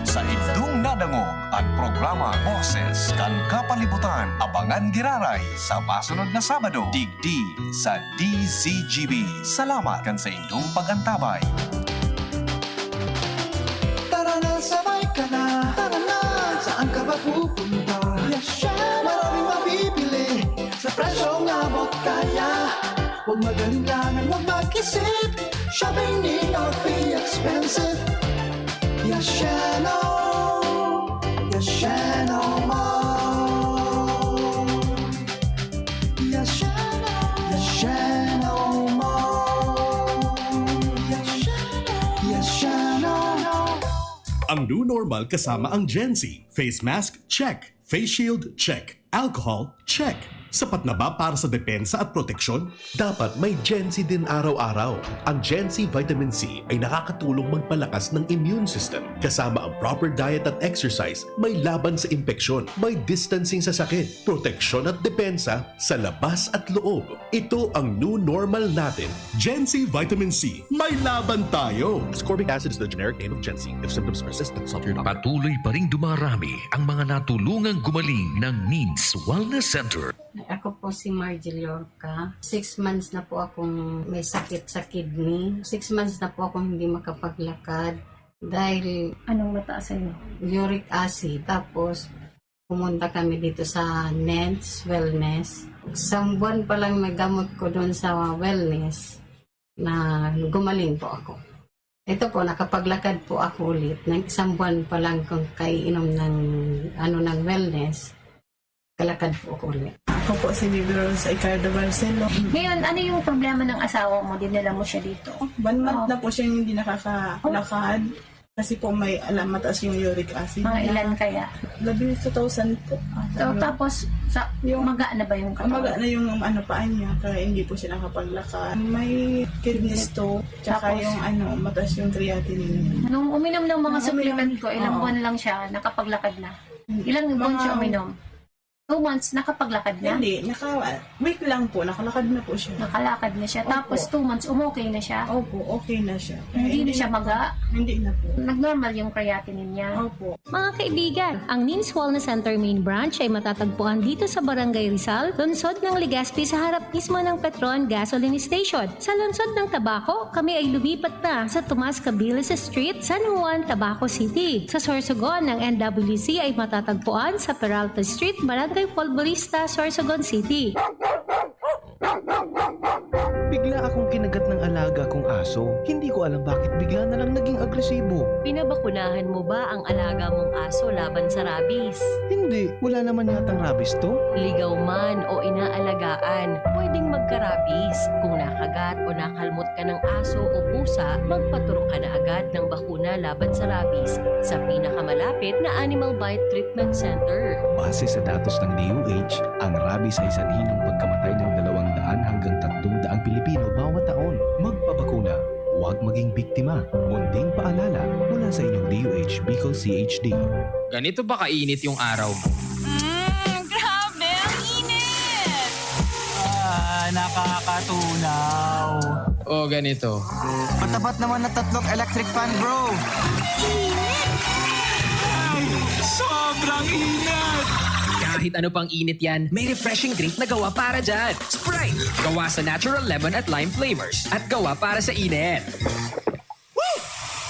[SPEAKER 1] Sa Indung Nadangog, ang programa Boses kan Kapalibutan, abangan giraray sa masunod na Sabado, digdi sa DZGB. Salamat kan sa Indung Pagantabay.
[SPEAKER 3] Sabay ka na, tara na, saan ka ba pupunta? Maraming mabibili, sa presyong abot kaya. Huwag magalinlangan, huwag mag-isip, shopping need not be expensive. Yashano Mall. Yashano Mall. Yashano.
[SPEAKER 7] Ang new normal kasama ang Gen Z. Face mask, check. Face shield, check. Alcohol, check. Sapat na ba para sa depensa at proteksyon?
[SPEAKER 15] Dapat may Gen-C din araw-araw. Ang Gen-C Vitamin C ay nakakatulong magpalakas ng immune system. Kasama ang proper diet at exercise, may laban sa impeksyon, may distancing sa sakit, proteksyon at depensa sa labas at loob. Ito ang new normal natin.
[SPEAKER 7] Gen-C Vitamin C. May laban tayo!
[SPEAKER 15] Ascorbic acid is the generic name of Gen-C. If symptoms persist, consult your doctor.
[SPEAKER 8] Patuloy pa ring dumarami ang mga natulungang gumaling ng NEEDS Wellness Center.
[SPEAKER 13] Ako po si Margie Lorca. 6 months na po akong may sakit sa kidney. 6 months na po akong hindi makapaglakad dahil
[SPEAKER 21] Anong mataas sa'yo?
[SPEAKER 13] uric acid. Tapos pumunta kami dito sa NEDS Wellness. Isang buwan pa lang may gamot ko doon sa wellness na gumaling po ako. Ito po, nakapaglakad po ako ulit. Isang buwan pa lang kung kaiinom ng wellness. Kalakad po ako ulit.
[SPEAKER 23] Ako po si Baby Rose Ricardo Barcelo.
[SPEAKER 21] Ngayon, ano yung problema ng asawa mo? Dinala mo siya dito?
[SPEAKER 23] 1 month na po siya hindi nakakalakad. Kasi po may mataas yung uric acid.
[SPEAKER 21] Mga ilan kaya?
[SPEAKER 23] Gabi 2,000 po.
[SPEAKER 21] So, tapos, maga na ba yung katawan?
[SPEAKER 23] Maga na yung paan niya. Kaya hindi po siya nakapaglakad. May kidney stone. Tsaka
[SPEAKER 21] Tapos,
[SPEAKER 23] yung mataas yung creatinine.
[SPEAKER 21] Nung uminom ng mga supplement ko, ilang buwan lang siya, nakapaglakad na. Ilang buwan siya uminom? 2 months, nakapaglakad na?
[SPEAKER 23] Hindi, week lang po, nakalakad na po siya.
[SPEAKER 21] Nakalakad na siya.
[SPEAKER 23] Opo.
[SPEAKER 21] Tapos 2 months, okay na siya?
[SPEAKER 23] Opo, okay na siya.
[SPEAKER 21] Hindi na siya maga?
[SPEAKER 23] Hindi na po.
[SPEAKER 21] Nag-normal yung creatinine niya?
[SPEAKER 23] Opo.
[SPEAKER 22] Mga kaibigan, ang NEEDS Wellness Center Main Branch ay matatagpuan dito sa Barangay Rizal, lungsod ng Legazpi sa harap mismo ng Petron Gasoline Station. Sa lungsod ng Tabaco, kami ay lumipat na sa Tomas Cabiles Street, San Juan, Tabaco City. Sa Sorsogon ng NWC ay matatagpuan sa Peralta Street, Barangay Polvorista, Sorsogon City.
[SPEAKER 24] Bigla akong kinagat ng alaga kong aso. Hindi ko alam bakit bigla na lang naging agresibo.
[SPEAKER 25] Pinabakunahan mo ba ang alaga mong aso laban sa rabies?
[SPEAKER 24] Hindi, wala naman yatang rabies to.
[SPEAKER 25] Ligaw man o inaalagaan, pwedeng magka-rabies. Kung nakagat o nakalmot ka ng aso o pusa, magpaturok ka na agad ng bakuna laban sa rabies sa pinakamalapit na Animal Bite Treatment Center.
[SPEAKER 24] Base sa datos ng DOH, ang rabies ay sanhi ng pagkamatay ng 200 hanggang 300 Pilipino bawat taon. Magpabakuna, huwag maging biktima. Munding paalala mula sa inyong DOH Bicol CHD.
[SPEAKER 11] Ganito ba kainit yung araw mo?
[SPEAKER 12] Grabe, ang init!
[SPEAKER 26] Nakakatunaw.
[SPEAKER 11] O ganito.
[SPEAKER 26] Matapat naman na 3 electric fan, bro.
[SPEAKER 12] Init!
[SPEAKER 26] Ay, sobrang init!
[SPEAKER 11] Kahit ano pang init yan, may refreshing drink na gawa para dyan. Sprite! Gawa sa natural lemon at lime flavors. At gawa para sa init. Woo!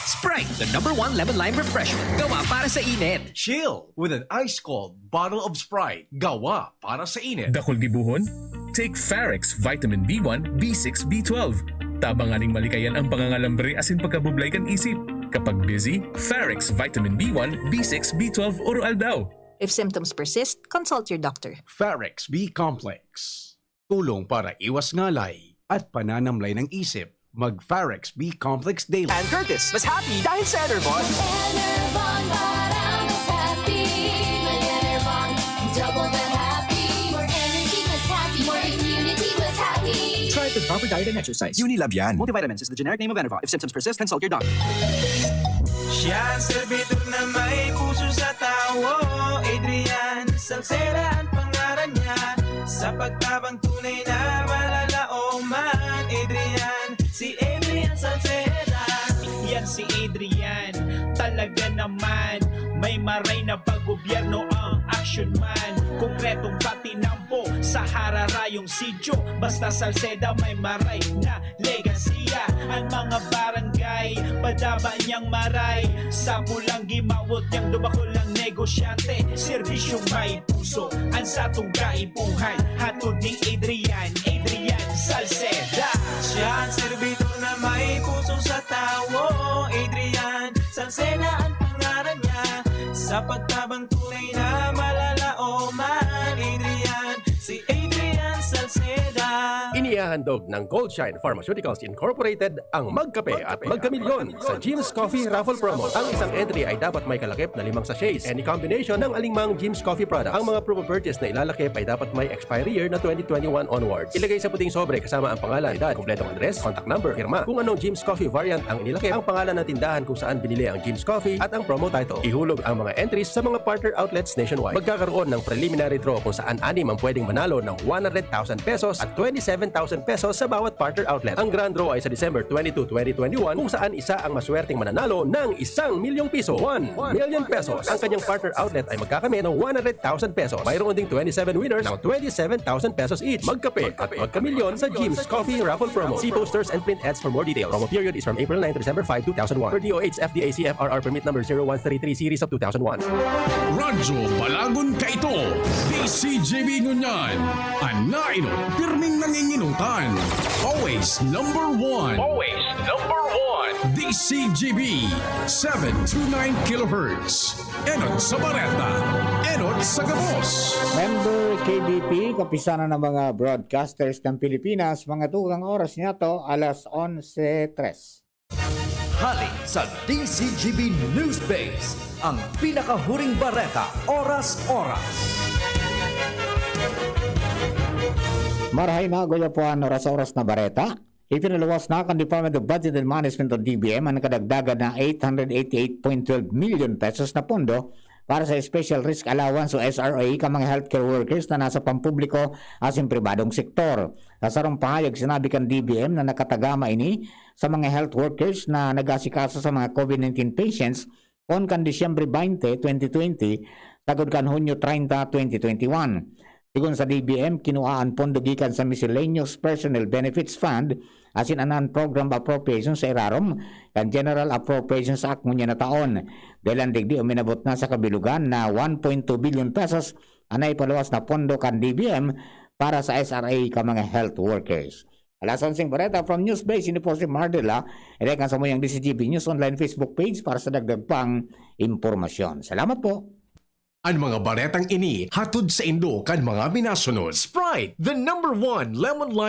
[SPEAKER 11] Sprite, the #1 lemon-lime refreshment. Gawa para sa init.
[SPEAKER 9] Chill with an ice-cold bottle of Sprite. Gawa para sa init.
[SPEAKER 27] Dakol gibuhon? Take Farex Vitamin B1, B6, B12. Tabanganing malikayan ang pangangalambre asin pagkabublay kan isip. Kapag busy, Farex Vitamin B1, B6, B12 oral daw.
[SPEAKER 28] If symptoms persist, consult your doctor.
[SPEAKER 9] Farex B Complex. Tulong para iwas ngalay at pananamlay ng isip. Mag-Farex B Complex Daily.
[SPEAKER 11] And Curtis, mas happy dahil sa Enervon.
[SPEAKER 12] Enervon, parang mas happy. May Enervon, double the happy. More energy, mas happy. More immunity, mas happy.
[SPEAKER 11] Try it with proper diet and exercise.
[SPEAKER 29] Unilab yan.
[SPEAKER 11] Multivitamins is the generic name of Enervon. If symptoms persist, consult your doctor.
[SPEAKER 26] Siya ang servidor na may puso sa tao. Adrian Salceda ang pangalan niya. Sa pagtabang tunay na malalaoman. Adrian, si Adrian Salceda.
[SPEAKER 30] Yan si Adrian, talaga naman. May maray na pag-gobyerno ang action man. Konkretong patinampo sa hararayong sidyo. Basta Salceda may maray na legasiya. Ang mga barangay, padaba niyang maray. Sa pulang gimawot niyang dubako lang negosyante. Serbisyong may puso, ang satong kaibuhan. Hatod ni Adrian, Adrian Salceda.
[SPEAKER 26] Siya ang servidor na may puso sa tao. Adrian Salceda ang pangalan niya. Sa pagtabang tunay na malalaoman. Adrian, si Adrian Salceda.
[SPEAKER 15] Inihahandog ng Goldshine Pharmaceuticals Incorporated ang Magkape at Magkamilyon sa Jim's Coffee Raffle Promo. Ang isang entry ay dapat may kalakip na 5 sachets. Any combination ng alingmang Jim's Coffee product. Ang mga promo purchase na ilalakip ay dapat may expiry year na 2021 onwards. Ilagay sa puting sobre kasama ang pangalan, edad, kompletong address, contact number, firma, kung anong Jim's Coffee variant ang inilakip, ang pangalan ng tindahan kung saan binili ang Jim's Coffee at ang promo title. Ihulog ang mga entries sa mga partner outlets nationwide. Magkakaroon ng preliminary draw kung saan 6 ang pwedeng manalo ng 100,000 pesos at 27,000 pesos sa bawat partner outlet. Ang grand draw ay sa December 22, 2021 kung saan isa ang maswerteng mananalo ng 1,000,000 piso. 1 million pesos. Ang kanyang partner outlet ay magkakamit ng 100,000 pesos. Mayroon ding 27 winners ng 27,000 pesos each. Magkape at magkamilyon sa Jim's Coffee Raffle Promo. See posters and print ads for more details. Promo period is from April 9 to December 5, 2001. Per DOH FDA CFRR permit number 0133 series of 2001.
[SPEAKER 2] Radyo Balagon Kaito, DCGB Ngunyan, Anainot, pirming nanginginutan. Always number one.
[SPEAKER 27] Always number 1.
[SPEAKER 2] DCGB, 729 kHz. Enot sa Bareta, Enot sa Gabos.
[SPEAKER 4] Member KBP, kapisanan ng mga broadcasters ng Pilipinas, mga tugang oras niya to, alas 11:03.
[SPEAKER 6] Halik sa DCGB News Base, ang pinakahuring bareta, oras-oras.
[SPEAKER 4] Marahay na goya po ang oras-oras na bareta. Ipinaluwas na ang Department of Budget and Management o DBM ang kadagdagan na 888.12 million pesos na pondo para sa Special Risk Allowance o SRA ka mga healthcare workers na nasa pampubliko at pribadong sektor. Sa sarong pahayag, sinabi kan DBM na nakatagama ini sa mga health workers na nag-asikaso sa mga COVID-19 patients on kan Disyembre 20, 2020 tagod kan Hunyo 30, 2021. Sigun sa DBM, kinuhaan pondo gikan sa Miscellaneous Personnel Benefits Fund asin anan program appropriations sa irarom kan General Appropriations Act ngunya na taon. Dahil digdi uminabot na sa kabilugan na 1.2 billion pesos anay paluwas na pondo kan DBM para sa SRA ka mga health workers. Alas 11 bareta from Newsbase, ini po si Mardela. Irekan sa mo yung DCGB News online Facebook page para sa dagdag pang impormasyon. Salamat po.
[SPEAKER 9] Ang mga baretang ini hatod sa Indo kan mga binasunod. Sprite, the #1 lemon lime